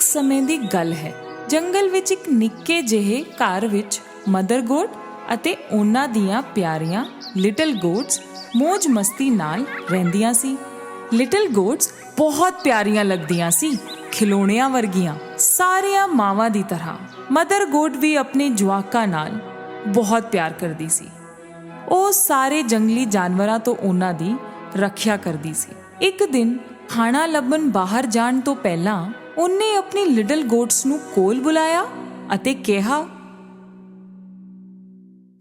ਸਮੇਂ ਦੀ ਗੱਲ ਹੈ। ਜੰਗਲ ਵਿੱਚ ਇੱਕ ਨਿੱਕੇ ਜਿਹੇ ਘਰ ਵਿੱਚ ਮਦਰ ਗੋਟ ਅਤੇ ਉਹਨਾਂ ਦੀਆਂ ਪਿਆਰੀਆਂ ਲਿਟਲ ਗੋਟਸ ਮौज ਮਸਤੀ ਨਾਲ ਰਹਿੰਦੀਆਂ ਸੀ। ਲਿਟਲ ਗੋਟਸ ਬਹੁਤ ਪਿਆਰੀਆਂ ਲੱਗਦੀਆਂ ਸੀ, ਖਿਡੌਣਿਆਂ ਵਰਗੀਆਂ, ਸਾਰੀਆਂ ਮਾਵਾਂ ਦੀ ਤਰ੍ਹਾਂ। ਮਦਰ ਗੋਟ ਵੀ ਆਪਣੇ ਜਵਾਕਾਂ ਨਾਲ ਬਹੁਤ ਪਿਆਰ ਕਰਦੀ ਸੀ। ਉਹ ਸਾਰੇ ਜੰਗਲੀ ਜਾਨਵਰਾਂ ਤੋਂ ਉਹਨਾਂ ਦੀ ਰੱਖਿਆ ਕਰਦੀ ਸੀ। ਇੱਕ ਦਿਨ ਖਾਣਾ ਲੱਭਣ ਬਾਹਰ ਜਾਣ ਤੋਂ ਪਹਿਲਾਂ ਉਹਨੇ ਆਪਣੀ ਲਿਟਲ ਗੋਟਸ ਨੂੰ ਕੋਲ ਬੁਲਾਇਆ ਅਤੇ ਕਿਹਾ,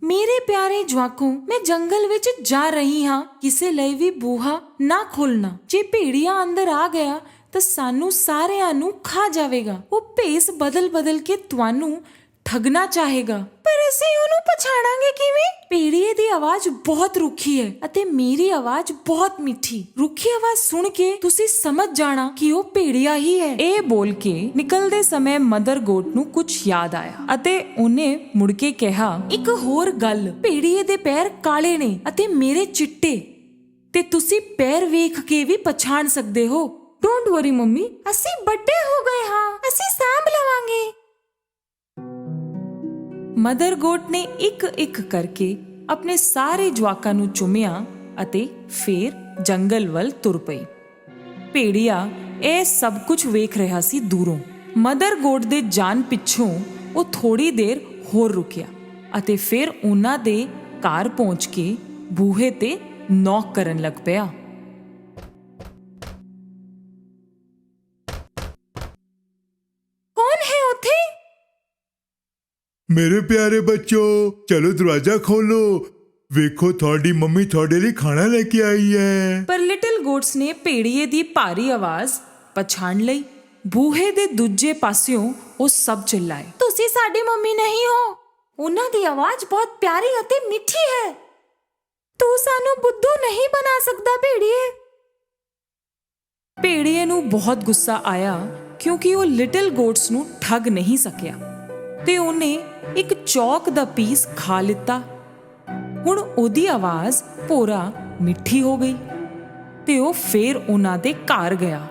ਮੇਰੇ ਪਿਆਰੇ ਜਵਾਕੋ, ਮੈਂ ਜੰਗਲ ਵਿੱਚ ਜਾ ਰਹੀ ਹਾਂ। ਕਿਸੇ ਲਈ ਵੀ ਬੂਹਾ ਨਾ ਖੋਲਣਾ। ਜੇ ਭੇੜੀਆ ਅੰਦਰ ਆ ਗਿਆ ਤਾਂ ਸਾਨੂੰ ਸਾਰਿਆਂ ਨੂੰ ਖਾ ਜਾਵੇਗਾ। ਉਹ ਭੇਸ ਬਦਲ ਕੇ ਤੁਹਾਨੂੰ ਠੱਗਣਾ ਚਾਹੇਗਾ। ਪਰ ਅਸੀਂ ਉਹਨੂੰ ਪਛਾਣਾਂਗੇ ਕਿਵੇਂ? ਭੇੜੀਏ ਦੀ ਆਵਾਜ਼ ਬਹੁਤ ਰੁੱਖੀ ਹੈ ਅਤੇ ਮੇਰੀ ਆਵਾਜ਼ ਬਹੁਤ ਮਿੱਠੀ। ਰੁੱਖੀ ਆਵਾਜ਼ ਸੁਣ ਕੇ ਤੁਸੀਂ ਸਮਝ ਜਾਣਾ ਕਿ ਉਹ ਭੇੜੀਆ ਹੀ ਹੈ। ਇਹ ਬੋਲ ਕੇ ਨਿਕਲਦੇ ਸਮੇਂ ਮਦਰ ਗੋਟ ਨੂੰ ਕੁਝ ਯਾਦ ਆਇਆ ਅਤੇ ਉਹਨੇ ਮੁੜ ਕੇ ਕਿਹਾ, ਇੱਕ ਹੋਰ ਗੱਲ, ਭੇੜੀਏ ਦੇ ਪੈਰ ਕਾਲੇ ਨੇ ਅਤੇ ਮੇਰੇ ਚਿੱਟੇ, ਤੇ ਤੁਸੀਂ ਪੈਰ ਵੇਖ ਕੇ ਵੀ ਪਛਾਣ ਸਕਦੇ ਹੋ। ਡੋਂਟ ਵਰੀ ਮੰਮੀ, ਅਸੀਂ ਵੱਡੇ ਹੋ ਗਏ ਹਾਂ, ਅਸੀਂ ਸਾਂਭ ਲਵਾਂਗੇ। ਮਦਰ ਗੋਟ ਨੇ ਇੱਕ ਕਰਕੇ ਆਪਣੇ ਸਾਰੇ ਜਵਾਕਾਂ ਨੂੰ ਚੁੰਮਿਆ ਅਤੇ ਫੇਰ ਜੰਗਲ ਵੱਲ ਤੁਰ ਪਈ। ਭੇੜੀਆ ਇਹ ਸਭ ਕੁਝ ਵੇਖ ਰਿਹਾ ਸੀ ਦੂਰੋਂ। ਮਦਰ ਗੋਟ ਦੇ ਜਾਣ ਪਿੱਛੋਂ ਉਹ ਥੋੜੀ ਦੇਰ ਹੋਰ ਰੁਕਿਆ ਅਤੇ ਫਿਰ ਉਹਨਾਂ ਦੇ ਘਰ ਪਹੁੰਚ ਕੇ ਬੂਹੇ ਤੇ ਨੌਕ ਕਰਨ ਲੱਗ ਪਿਆ। ਕੌਣ ਹੈ ਉੱਥੇ? ਮੇਰੇ ਪਿਆਰੇ ਬੱਚੋ, ਚਲੋ ਦਰਵਾਜ਼ਾ ਖੋਲੋ। ਵੇਖੋ, ਤੁਹਾਡੀ ਮੰਮੀ ਤੁਹਾਡੇ ਲਈ ਖਾਣਾ ਲੈ ਕੇ ਆਈ ਹੈ। ਪਰ ਲਿਟਲ ਗੋਟਸ ਨੇ ਭੇੜੀਏ ਦੀ ਭਾਰੀ ਆਵਾਜ਼ ਪਛਾਣ ਲਈ। ਬੂਹੇ ਦੇ ਦੂਜੇ ਪਾਸਿਓਂ ਉਹ ਸਭ ਚਿল্ਲਾਏ, ਤੁਸੀਂ ਸਾਡੀ ਮੰਮੀ ਨਹੀਂ ਹੋ। ਉਹਨਾਂ ਦੀ ਆਵਾਜ਼ ਬਹੁਤ ਪਿਆਰੀ ਅਤੇ ਮਿੱਠੀ ਹੈ। ਤੂੰ ਸਾਨੂੰ ਬੁੱਧੂ ਨਹੀਂ ਬਣਾ ਸਕਦਾ ਭੇੜੀਏ। ਭੇੜੀਏ ਨੂੰ ਬਹੁਤ ਗੁੱਸਾ ਆਇਆ ਕਿਉਂਕਿ ਉਹ ਲਿਟਲ ਗੋਟਸ ਨੂੰ ਠੱਗ ਨਹੀਂ ਸਕਿਆ ਤੇ ਉਹਨੇ ਇੱਕ ਚੌਕ ਦਾ ਪੀਸ ਖਾ ਲਿੱਤਾ। ਹੁਣ ਉਹਦੀ ਆਵਾਜ਼ ਭੋਰਾ ਮਿੱਠੀ ਹੋ ਗਈ ਤੇ ਉਹ ਫੇਰ ਉਹਨਾਂ ਦੇ ਘਰ ਗਿਆ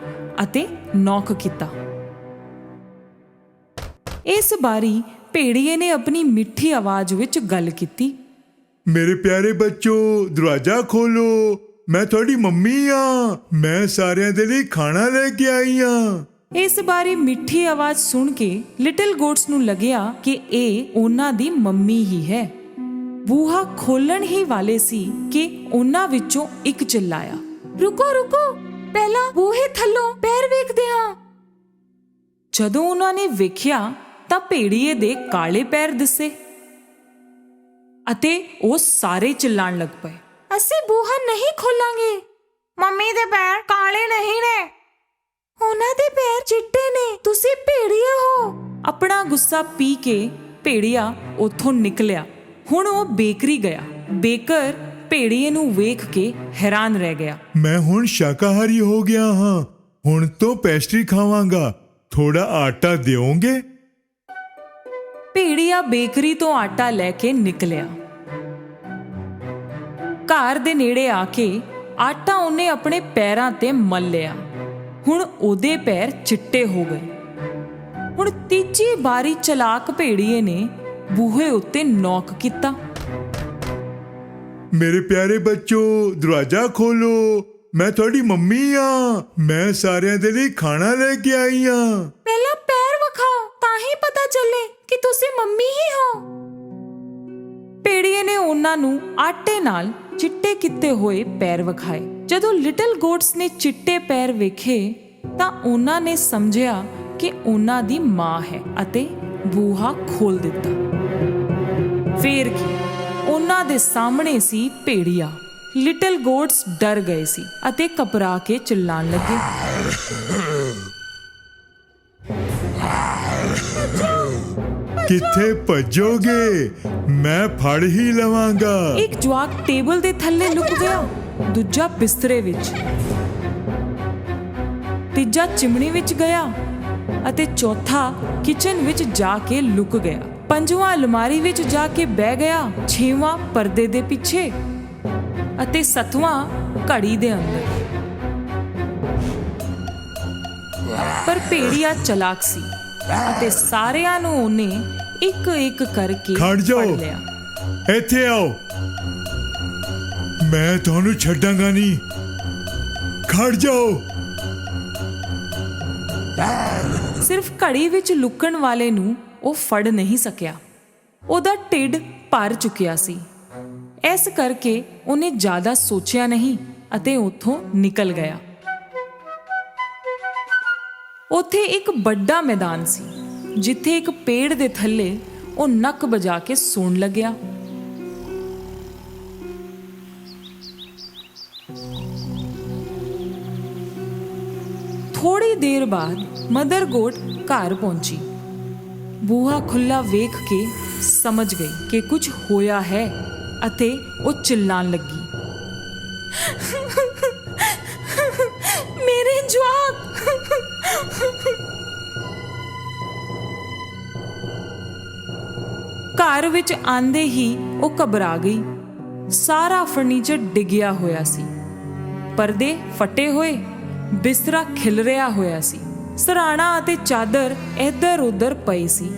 ਅਤੇ ਨੌਕ ਕੀਤਾ। ਇਸ ਵਾਰੀ ਭੇੜੀਏ ਨੇ ਆਪਣੀ ਮਿੱਠੀ ਆਵਾਜ਼ ਵਿੱਚ ਗੱਲ ਕੀਤੀ, ਮੇਰੇ ਪਿਆਰੇ ਬੱਚੋ, ਦਰਵਾਜ਼ਾ ਖੋਲੋ। ਮੈਂ ਤੁਹਾਡੀ ਮੰਮੀ ਆ। ਮੈਂ ਸਾਰਿਆਂ ਦੇ ਲਈ ਖਾਣਾ ਲੈ ਕੇ ਆਈ ਆ। ਇਸ ਬਾਰੇ ਮਿੱਠੀ ਆਵਾਜ਼ ਸੁਣ ਕੇ ਲਿਟਲ ਗੋਟਸ ਨੂੰ ਲੱਗਿਆ ਕਿ ਇਹ ਉਹਨਾਂ ਦੀ ਮੰਮੀ ਹੀ ਹੈ। ਬੂਹਾ ਖੋਲਣ ਹੀ ਵਾਲੇ ਸੀ ਕਿ ਉਹਨਾਂ ਵਿੱਚੋਂ ਇੱਕ ਚਿল্ਲਾਇਆ, ਰੁਕੋ ਰੁਕੋ, ਪਹਿਲਾਂ ਬੂਹੇ ਥੱਲੋਂ ਪੈਰ ਵੇਖਦੇ ਹਾਂ। ਜਦੋਂ ਉਹਨਾਂ ਨੇ ਵੇਖਿਆ ਤਾਂ ਭੇੜੀਏ ਦੇ ਕਾਲੇ ਪੈਰ ਦਿਸੇ ਅਤੇ ਉਹ ਸਾਰੇ ਚਿল্ਲਾਣ ਲੱਗ ਪਏ, ਅਸੀਂ ਬੂਹਾ ਨਹੀਂ ਖੋਲਾਂਗੇ। ਮੰਮੀ ਦੇ ਪੈਰ ਕਾਲੇ ਨਹੀਂ ਨੇ, ਉਹਨਾਂ ਦੇ ਪੈਰ ਚਿੱਟੇ ਨੇ। ਤੁਸੀਂ ਭੇੜੀਏ ਹੋ। ਆਪਣਾ ਗੁੱਸਾ ਪੀ ਕੇ ਭੇੜੀਆ ਉੱਥੋਂ ਨਿਕਲਿਆ। ਹੁਣ ਉਹ ਬੇਕਰੀ ਗਿਆ। ਬੇਕਰ ਭੇੜੀਏ ਨੂੰ ਵੇਖ ਕੇ ਹੈਰਾਨ ਰਹਿ ਗਿਆ। ਮੈਂ ਹੁਣ ਸ਼ਾਕਾਹਾਰੀ ਹੋ ਗਿਆ ਹਾਂ। ਹੁਣ ਤੋਂ ਪੈਸਟਰੀ ਖਾਵਾਂਗਾ। ਥੋੜਾ ਆਟਾ ਦਿਓਗੇ? ਭੇੜੀਆ ਬੇਕਰੀ ਤੋਂ ਆਟਾ ਲੈ ਕੇ ਨਿਕਲਿਆ। ਘਰ ਦੇ ਨੇੜੇ ਆ ਕੇ ਆਟਾ ਉਹਨੇ ਆਪਣੇ ਪੈਰਾਂ ਤੇ ਮਲ ਲਿਆ। ਹੁਣ ਉਹਦੇ ਪੈਰ ਚਿੱਟੇ ਹੋ ਗਏ। ਹੁਣ ਤੀਜੀ ਵਾਰੀ ਚਲਾਕ ਭੇੜੀਏ ਨੇ ਬੂਹੇ ਉੱਤੇ ਨੌਕ ਕੀਤਾ, ਮੇਰੇ ਪਿਆਰੇ ਬੱਚੋ, ਦਰਵਾਜ਼ਾ ਖੋਲੋ। ਮੈਂ ਤੁਹਾਡੀ ਮੰਮੀ ਆ। ਮੈਂ ਸਾਰਿਆਂ ਦੇ ਲਈ ਖਾਣਾ ਲੈ ਕੇ ਆਈ ਆ। ਪਹਿਲਾਂ ਪੈਰ ਵਿਖਾਓ, ਤਾਂ ਹੀ ਪਤਾ ਚੱਲੇ ਕਿ ਤੁਸੀਂ ਮੰਮੀ ਹੀ ਹੋ। ਭੇੜੀਏ ਨੇ ਉਹਨਾਂ ਨੂੰ ਆਟੇ ਨਾਲ ਚਿੱਟੇ ਕੀਤੇ ਹੋਏ ਪੈਰ ਵਿਖਾਏ। ਜਦੋਂ ਲਿਟਲ ਗੋਟਸ ਨੇ ਚਿੱਟੇ ਪੈਰ ਵੇਖੇ ਤਾਂ ਉਹਨਾਂ ਨੇ ਸਮਝਿਆ ਕਿ ਉਹਨਾਂ ਦੀ ਮਾਂ ਹੈ ਅਤੇ ਬੂਹਾ ਖੋਲ ਦਿੱਤਾ। ਫੇਰ ਕੀ, ਉਹਨਾਂ ਦੇ ਸਾਹਮਣੇ ਸੀ ਭੇੜੀਆ। ਲਿਟਲ ਗੋਟਸ ਡਰ ਗਏ ਸੀ ਅਤੇ ਘਬਰਾ ਕੇ ਚਿল্ਲਾਣ ਲੱਗੇ, ਕਿੱਥੇ ਭੱਜੋਗੇ? ਮੈਂ ਫੜ ਹੀ ਲਵਾਂਗਾ। ਇੱਕ ਜਵਾਕ ਟੇਬਲ ਦੇ ਥੱਲੇ ਲੁਕ ਗਿਆ, ਦੂਜਾ ਬਿਸਤਰੇ ਵਿੱਚ, ਤੀਜਾ ਚਿਮਣੀ ਵਿੱਚ ਗਿਆ ਅਤੇ ਚੌਥਾ ਕਿਚਨ ਵਿੱਚ ਜਾ ਕੇ ਲੁਕ ਗਿਆ। ਪੰਜਵਾਂ ਅਲਮਾਰੀ ਵਿੱਚ ਜਾ ਕੇ ਬਹਿ ਗਿਆ। ਛੇਵਾਂ ਪਰਦੇ ਦੇ ਪਿੱਛੇ ਅਤੇ ਸੱਤਵਾਂ ਘੜੀ ਦੇ ਅੰਦਰ। ਪਰ ਭੇੜੀਆ ਚਲਾਕ ਸੀ ਅਤੇ ਸਾਰਿਆਂ ਨੂੰ ਉਹਨੇ ਇੱਕ ਕਰਕੇ ਖੜ ਜਾਓ। ਫੜ ਲਿਆ। ਇੱਥੇ ਆਓ, ਮੈਂ ਤੁਹਾਨੂੰ ਛੱਡਾਂਗਾ ਨਹੀਂ। ਖੜ ਜਾਓ। ਸਿਰਫ ਘੜੀ ਵਿੱਚ ਲੁਕਣ ਵਾਲੇ ਨੂੰ ਉਹ ਫੜ ਨਹੀਂ ਸਕਿਆ। ਉਹਦਾ ਢਿੱਡ ਭਰ ਚੁੱਕਿਆ ਸੀ। ਇਸ ਕਰਕੇ ਉਹਨੇ ਜ਼ਿਆਦਾ ਸੋਚਿਆ ਨਹੀਂ ਅਤੇ ਉੱਥੋਂ ਨਿਕਲ ਗਿਆ। ਉੱਥੇ ਇੱਕ ਵੱਡਾ ਮੈਦਾਨ ਸੀ ਜਿੱਥੇ ਇੱਕ ਪੇੜ ਦੇ ਥੱਲੇ ਉਹ ਨੱਕ ਵਜਾ ਕੇ ਸੌਣ ਲੱਗਿਆ। ਥੋੜੀ ਦੇਰ ਬਾਅਦ ਮਦਰ ਗੋਟ ਘਰ ਪਹੁੰਚੀ। ਬੂਹਾ ਖੁੱਲਾ ਵੇਖ ਕੇ ਸਮਝ ਗਈ ਕਿ ਕੁਝ ਹੋਇਆ ਹੈ ਅਤੇ ਉਹ ਚਿল্ਲਾਣ ਲੱਗੀ, ਮੇਰੇ ਜਵਾਕ। ਘਰ ਵਿੱਚ ਆਂਦੇ ਹੀ ਉਹ ਘਬਰਾ ਗਈ। ਸਾਰਾ ਫਰਨੀਚਰ ਡਿੱਗਿਆ ਹੋਇਆ ਸੀ, ਪਰਦੇ ਫਟੇ ਹੋਏ, ਬਿਸਤਰਾ ਖਿਲਰਿਆ ਹੋਇਆ ਸੀ, ਸਰਾਣਾ ਅਤੇ ਚਾਦਰ ਇੱਧਰ ਉੱਧਰ ਪਈ ਸੀ।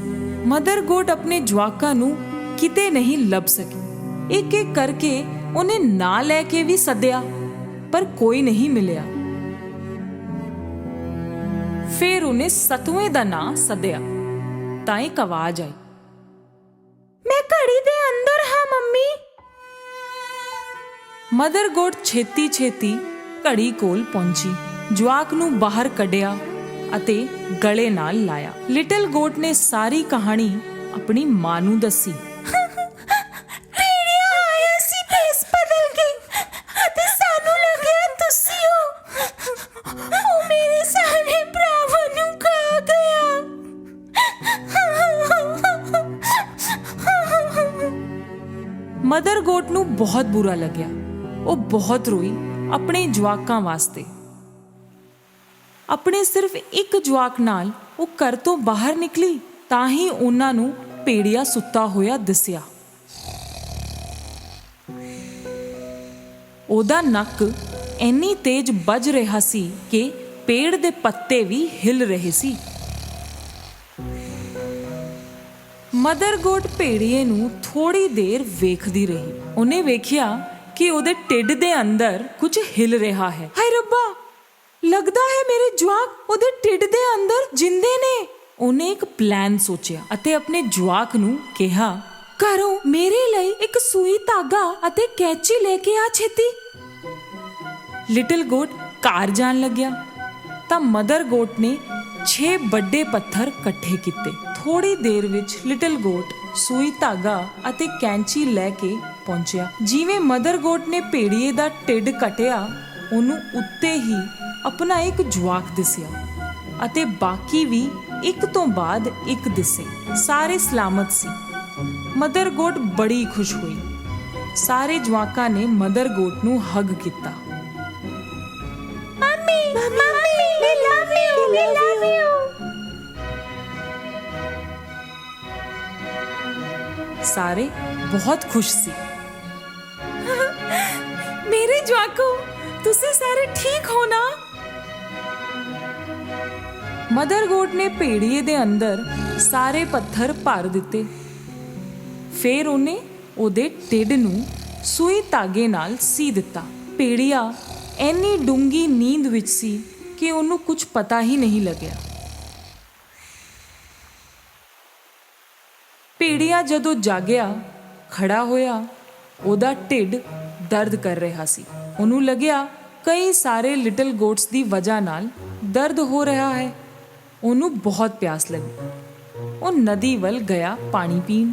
ਮਦਰ ਗੋਟ ਆਪਣੇ ਜਵਾਕਾਂ ਨੂੰ ਕਿਤੇ ਨਹੀਂ ਲੱਭ ਸਕੀ। ਇੱਕ ਇੱਕ ਕਰਕੇ ਉਹਨੇ ਨਾਂ ਲੈ ਕੇ ਵੀ ਸੱਦਿਆ, ਪਰ ਕੋਈ ਨਹੀਂ ਮਿਲਿਆ। ਫਿਰ ਉਹਨੇ 7ਵੇਂ ਦਾ ਨਾਂ ਸੱਦਿਆ ਤਾਂ ਇੱਕ ਆਵਾਜ਼ ਆਈ, ਮੈਂ ਘੜੀ ਦੇ ਅੰਦਰ ਹਾਂ ਮੰਮੀ। ਮਦਰ ਗੋਟ ਛੇਤੀ ਘੜੀ ਕੋਲ ਪਹੁੰਚੀ, ਜਵਾਕ ਨੂੰ ਬਾਹਰ ਕੱਢਿਆ ਅਤੇ ਗਲੇ ਨਾਲ ਲਾਇਆ। ਲਿਟਲ ਗੋਟ ਨੇ ਸਾਰੀ ਕਹਾਣੀ ਆਪਣੀ ਮਾਂ ਨੂੰ ਦੱਸੀ। ਭੇੜੀਆ ਆਇਆ ਸੀ ਭੇਸ ਬਦਲ ਕੇ ਅਤੇ ਸਾਨੂੰ ਲੱਗਿਆ ਤੁਸੀਂ ਹੋ। ਉਹ ਮੇਰੇ ਸਾਰੇ ਭਰਾਵਾਂ ਨੂੰ ਖਾ ਗਿਆ। ਮਦਰ ਗੋਟ ਨੂੰ ਬਹੁਤ ਬੁਰਾ ਲੱਗਿਆ। ਉਹ ਬਹੁਤ ਰੋਈ ਆਪਣੇ ਜਵਾਕਾਂ ਵਾਸਤੇ। ਆਪਣੇ ਸਿਰਫ ਇੱਕ ਜਵਾਕ ਨਾਲ ਉਹ ਘਰ ਤੋਂ ਬਾਹਰ ਨਿਕਲੀ ਤਾਂ ਹੀ ਉਹਨਾਂ ਨੂੰ ਭੇੜੀਆ ਸੁੱਤਾ ਹੋਇਆ ਦਿਸਿਆ। ਉਹਦਾ ਨੱਕ ਇੰਨੀ ਤੇਜ਼ ਵੱਜ ਰਿਹਾ ਸੀ ਕਿ ਪੇੜ ਦੇ ਪੱਤੇ ਵੀ ਹਿੱਲ ਰਹੇ ਸੀ। ਮਦਰ ਗੋਟ ਭੇੜੀਏ ਨੂੰ ਥੋੜੀ ਦੇਰ ਵੇਖਦੀ ਰਹੀ। ਉਹਨੇ ਵੇਖਿਆ ਕਿ ਉਹਦੇ ਢਿੱਡ ਦੇ ਅੰਦਰ ਕੁਝ ਹਿੱਲ ਰਿਹਾ ਹੈ। ਹਾਏ ਰੱਬਾ, ਲੱਗਦਾ ਹੈ ਮੇਰੇ ਜਵਾਕ ਉਹਦੇ ਢਿੱਡ ਦੇ ਅੰਦਰ ਜਿੰਦੇ ਨੇ। ਉਹਨੇ ਇੱਕ ਪਲਾਨ ਸੋਚਿਆ ਅਤੇ ਆਪਣੇ ਜਵਾਕ ਨੂੰ ਕਿਹਾ, ਘਰੋਂ ਮੇਰੇ ਲਈ ਇੱਕ ਸੂਈ ਧਾਗਾ ਅਤੇ ਕੈਂਚੀ ਲੈ ਕੇ ਆ ਛੇਤੀ। ਲਿਟਲ ਗੋਟ ਘਰ ਜਾਣ ਲੱਗਿਆ ਤਾਂ ਮਦਰ ਗੋਟ ਨੇ 6 ਵੱਡੇ ਪੱਥਰ ਇਕੱਠੇ ਕੀਤੇ। ਥੋੜੀ ਦੇਰ ਵਿੱਚ ਲਿਟਲ ਗੋਟ ਸੂਈ ਧਾਗਾ ਅਤੇ ਕੈਂਚੀ ਲੈ ਕੇ ਪਹੁੰਚਿਆ। ਜਿਵੇਂ ਮਦਰ ਗੋਟ ਨੇ ਭੇੜੀਏ ਦਾ ਢਿੱਡ ਕੱਟਿਆ, ਉਹਨੂੰ ਉੱਤੇ ਹੀ ਆਪਣਾ ਇੱਕ ਜਵਾਕ ਦਿਸਿਆ ਅਤੇ ਬਾਕੀ ਵੀ ਇੱਕ ਤੋਂ ਬਾਅਦ ਇੱਕ ਦਿਸੇ। ਸਾਰੇ ਸਲਾਮਤ ਸੀ। ਮਦਰ ਗੋਟ ਬੜੀ ਖੁਸ਼ ਹੋਈ। ਸਾਰੇ ਜਵਾਕਾਂ ਨੇ ਮਦਰ ਗੋਟ ਨੂੰ ਹੱਗ ਕੀਤਾ। Mummy, we love you। ਸਾਰੇ ਬਹੁਤ ਖੁਸ਼ ਸੀ। ਮੇਰੇ ਜਵਾਕੋ, ਤੁਸੀਂ ਸਾਰੇ ਠੀਕ ਹੋ ਨਾ? ਮਦਰ ਗੋਟ ਨੇ ਭੇੜੀਏ ਦੇ ਅੰਦਰ ਸਾਰੇ ਪੱਥਰ ਭਰ ਦਿੱਤੇ। ਫਿਰ ਉਹਨੇ ਉਹਦੇ ਢਿੱਡ ਨੂੰ ਸੂਈ ਧਾਗੇ ਨਾਲ ਸੀ ਦਿੱਤਾ। ਭੇੜੀਆ ਇੰਨੀ ਡੂੰਗੀ ਨੀਂਦ ਵਿੱਚ ਸੀ ਕਿ ਉਹਨੂੰ ਕੁਝ ਪਤਾ ਹੀ ਨਹੀਂ ਲੱਗਿਆ। ਭੇੜੀਆ ਜਦੋਂ ਜਾਗਿਆ, ਖੜਾ ਹੋਇਆ, ਉਹਦਾ ਢਿੱਡ ਦਰਦ ਕਰ ਰਿਹਾ ਸੀ। ਉਹਨੂੰ ਲੱਗਿਆ ਕਈ ਸਾਰੇ ਲਿਟਲ ਗੋਟਸ ਦੀ ਵਜ੍ਹਾ ਨਾਲ ਦਰਦ ਹੋ ਰਿਹਾ ਹੈ। ਉਹਨੂੰ ਬਹੁਤ ਪਿਆਸ ਲੱਗੀ। ਉਹ ਨਦੀ ਵੱਲ ਗਿਆ ਪਾਣੀ ਪੀਣ।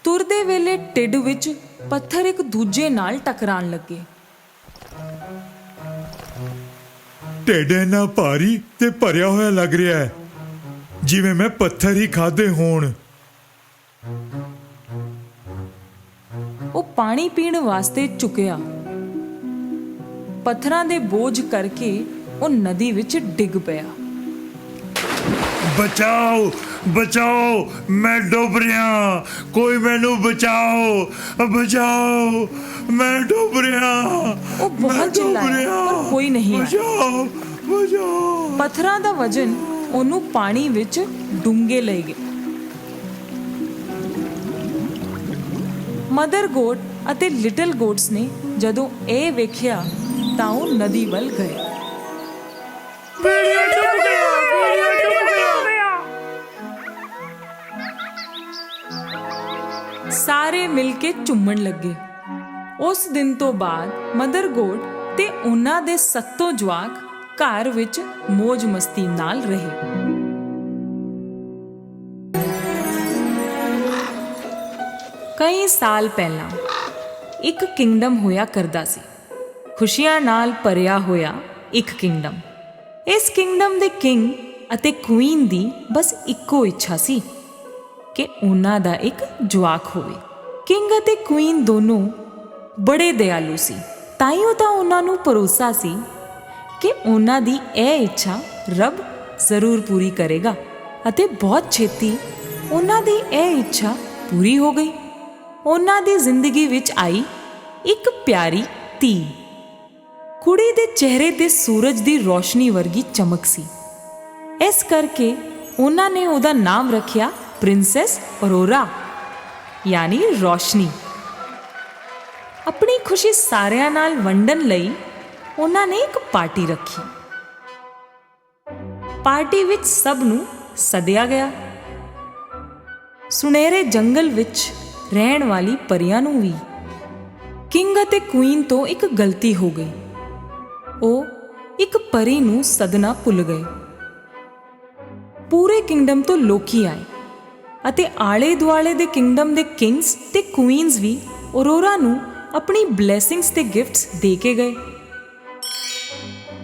ਤੁਰਦੇ ਵੇਲੇ ਢਿੱਡ ਵਿੱਚ ਪੱਥਰ ਇੱਕ ਦੂਜੇ ਨਾਲ ਟਕਰਾਉਣ ਲੱਗੇ। ਢਿੱਡ ਇੰਨਾ ਭਾਰੀ ਤੇ ਭਰਿਆ ਹੋਇਆ ਲੱਗ ਰਿਹਾ ਹੈ, ਜਿਵੇਂ ਮੈਂ ਪੱਥਰ ਹੀ ਖਾਦੇ ਹੋਣ। ਉਹ ਪਾਣੀ ਪੀਣ ਵਾਸਤੇ ਝੁਕਿਆ। ਪੱਥਰਾਂ ਦੇ ਬੋਝ ਕਰਕੇ ਉਹ ਨਦੀ ਵਿੱਚ ਡਿੱਗ ਪਿਆ। ਬਚਾਓ, ਬਚਾਓ, ਮੈਂ ਡੁੱਬ ਰਿਹਾ, ਕੋਈ ਮੈਨੂੰ ਬਚਾਓ, ਬਚਾਓ, ਮੈਂ ਡੁੱਬ ਰਿਹਾ। ਉਹ ਬਹੁਤ ਚਿल्लाया पर कोई नहीं आया। ਬਚਾਓ, ਬਚਾਓ। ਪੱਥਰਾਂ ਦਾ ਵਜਨ ਉਹਨੂੰ ਪਾਣੀ ਵਿੱਚ ਡੂੰਘੇ ਲੈ ਗਏ। ਮਦਰ ਗੋਟ ਅਤੇ ਲਿਟਲ ਗੋਟਸ ਨੇ ਜਦੋਂ ਇਹ ਵੇਖਿਆ ਤਾਂ ਉਹ ਨਦੀ ਵੱਲ ਗਏ। ਸਾਰੇ ਮਿਲ ਕੇ ਚੁੰਮਣ ਲੱਗੇ। ਉਸ ਦਿਨ ਤੋਂ ਬਾਅਦ ਮਦਰ ਗੋਟ ਤੇ ਉਹਨਾਂ ਦੇ 7 ਜਵਾਕ ਘਰ ਵਿੱਚ ਮौज ਮਸਤੀ ਨਾਲ ਰਹੇ। ਕਈ ਸਾਲ ਪਹਿਲਾਂ ਇੱਕ ਕਿੰਗਡਮ ਹੋਇਆ ਕਰਦਾ ਸੀ, ਖੁਸ਼ੀਆਂ ਨਾਲ ਭਰਿਆ ਹੋਇਆ ਇੱਕ ਕਿੰਗਡਮ। ਇਸ ਕਿੰਗਡਮ ਦੇ ਕਿੰਗ ਅਤੇ ਕੁਈਨ ਦੀ ਬਸ ਇੱਕੋ ਇੱਛਾ ਸੀ ਕਿ ਉਹਨਾਂ ਦਾ ਇੱਕ ਜਵਾਕ ਹੋਵੇ। ਕਿੰਗ ਅਤੇ ਕੁਈਨ ਦੋਨੋਂ ਬੜੇ ਦਿਆਲੂ ਸੀ, ਤਾਈਓ ਤਾਂ ਉਹਨਾਂ ਨੂੰ ਭਰੋਸਾ ਸੀ ਕਿ ਉਹਨਾਂ ਦੀ ਇਹ ਇੱਛਾ ਰੱਬ ਜ਼ਰੂਰ ਪੂਰੀ ਕਰੇਗਾ। ਅਤੇ ਬਹੁਤ ਛੇਤੀ ਉਹਨਾਂ ਦੀ ਇਹ ਇੱਛਾ ਪੂਰੀ ਹੋ ਗਈ। ਉਹਨਾਂ ਦੀ ਜ਼ਿੰਦਗੀ ਵਿੱਚ ਆਈ ਇੱਕ ਪਿਆਰੀ ਧੀ। ਕੁੜੀ ਦੇ ਚਿਹਰੇ ਤੇ ਸੂਰਜ ਦੀ ਰੋਸ਼ਨੀ ਵਰਗੀ ਚਮਕ ਸੀ। ਇਸ ਕਰਕੇ ਉਹਨਾਂ ਨੇ ਉਹਦਾ ਨਾਮ ਰੱਖਿਆ ਪ੍ਰਿੰਸੈਸ ਅਰੋਰਾ, ਯਾਨੀ ਰੋਸ਼ਨੀ। ਆਪਣੀ ਖੁਸ਼ੀ ਸਾਰਿਆਂ ਨਾਲ ਵੰਡਣ ਲਈ ਉਹਨਾਂ ਨੇ ਇੱਕ ਪਾਰਟੀ ਰੱਖੀ। ਪਾਰਟੀ ਵਿੱਚ ਸਭ ਨੂੰ ਸੱਦਿਆ ਗਿਆ। ਸੁਨਹਿਰੇ ਜੰਗਲ ਵਿੱਚ ਰਹਿਣ ਵਾਲੀ ਪਰੀਆਂ ਨੂੰ ਵੀ। ਕਿੰਗ ਅਤੇ ਕੁਈਨ ਤੋਂ ਇੱਕ ਗਲਤੀ ਹੋ ਗਈ। ਉਹ ਇੱਕ ਪਰੀ ਨੂੰ ਸੱਦਣਾ ਭੁੱਲ ਗਏ। ਪੂਰੇ ਕਿੰਗਡਮ ਤੋਂ ਲੋਕੀ ਆਏ ਅਤੇ ਆਲੇ ਦੁਆਲੇ ਦੇ ਕਿੰਗਡਮ ਦੇ ਕਿੰਗਸ ਤੇ ਕੁਈਨਸ ਵੀ ਅਰੋਰਾ ਨੂੰ ਆਪਣੀ ਬਲੇਸਿੰਗਸ ਤੇ ਗਿਫਟਸ ਦੇ ਕੇ ਗਏ।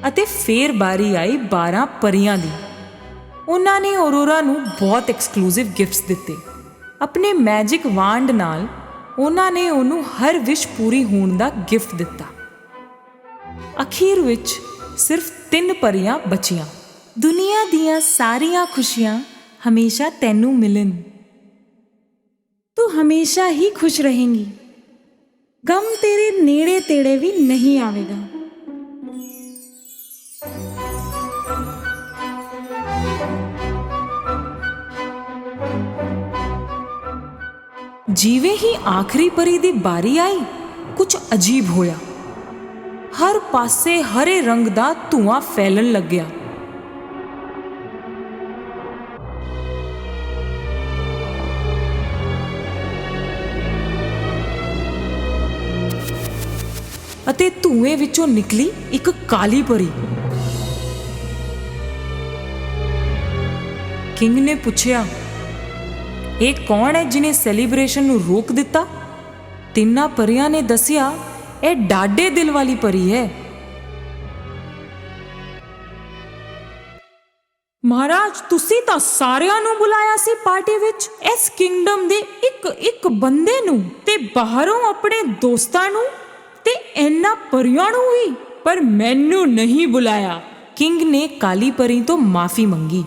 ਅਤੇ ਫੇਰ ਬਾਰੀ ਆਈ 12 ਪਰੀਆਂ ਦੀ। ਉਹਨਾਂ ਨੇ ਅਰੋਰਾ ਨੂੰ ਬਹੁਤ ਐਕਸਕਲੂਸਿਵ ਗਿਫਟਸ ਦਿੱਤੇ। ਆਪਣੇ ਮੈਜਿਕ ਵਾਂਡ ਨਾਲ ਉਹਨਾਂ ਨੇ ਉਹਨੂੰ ਹਰ ਵਿਸ਼ ਪੂਰੀ ਹੋਣ ਦਾ ਗਿਫਟ ਦਿੱਤਾ। ਅਖੀਰ ਵਿੱਚ ਸਿਰਫ 3 ਪਰੀਆਂ ਬਚੀਆਂ। ਦੁਨੀਆ ਦੀਆਂ ਸਾਰੀਆਂ ਖੁਸ਼ੀਆਂ ਹਮੇਸ਼ਾ ਤੈਨੂੰ ਮਿਲਣ। ਤੂੰ ਹਮੇਸ਼ਾ ਹੀ ਖੁਸ਼ ਰਹੇਂਗੀ। ਗਮ ਤੇਰੇ ਨੇੜੇ ਤੇੜੇ ਵੀ ਨਹੀਂ ਆਵੇਗਾ। ਜਿਵੇਂ ਹੀ ਆਖਰੀ ਪਰੀ ਦੀ ਬਾਰੀ ਆਈ, ਕੁਝ ਅਜੀਬ ਹੋਇਆ। ਹਰ ਪਾਸੇ ਹਰੇ ਰੰਗ ਦਾ ਧੂਆਂ ਫੈਲਣ ਲੱਗਿਆ। ਅਤੇ ਧੂਏ ਵਿੱਚੋਂ ਨਿਕਲੀ ਇੱਕ ਕਾਲੀ ਪਰੀ। ਕਿੰਗ ਨੇ ਪੁੱਛਿਆ, ਇਹ ਕੌਣ ਹੈ ਜਿਨੇ ਸੈਲੀਬ੍ਰੇਸ਼ਨ ਨੂੰ ਰੋਕ ਦਿੱਤਾ? ਤਿੰਨਾਂ ਪਰੀਆਂ ਨੇ ਦੱਸਿਆ, ਇਹ ਡਾਢੇ ਦਿਲ ਵਾਲੀ ਪਰੀ ਹੈ। ਮਹਾਰਾਜ, ਤੁਸੀਂ ਤਾਂ ਸਾਰਿਆਂ ਨੂੰ ਬੁਲਾਇਆ ਸੀ ਪਾਰਟੀ ਵਿੱਚ, ਇਸ ਕਿੰਗਡਮ ਦੇ ਇੱਕ ਬੰਦੇ ਨੂੰ ਤੇ ਬਾਹਰੋਂ ਆਪਣੇ ਦੋਸਤਾਂ ਨੂੰ ਤੇ ਇਹਨਾਂ ਪਰੀਆਂ ਨੂੰ ਵੀ, ਪਰ ਮੈਨੂੰ ਨਹੀਂ ਬੁਲਾਇਆ। ਕਿੰਗ ਨੇ ਕਾਲੀ ਪਰੀ ਤੋਂ ਮਾਫੀ ਮੰਗੀ।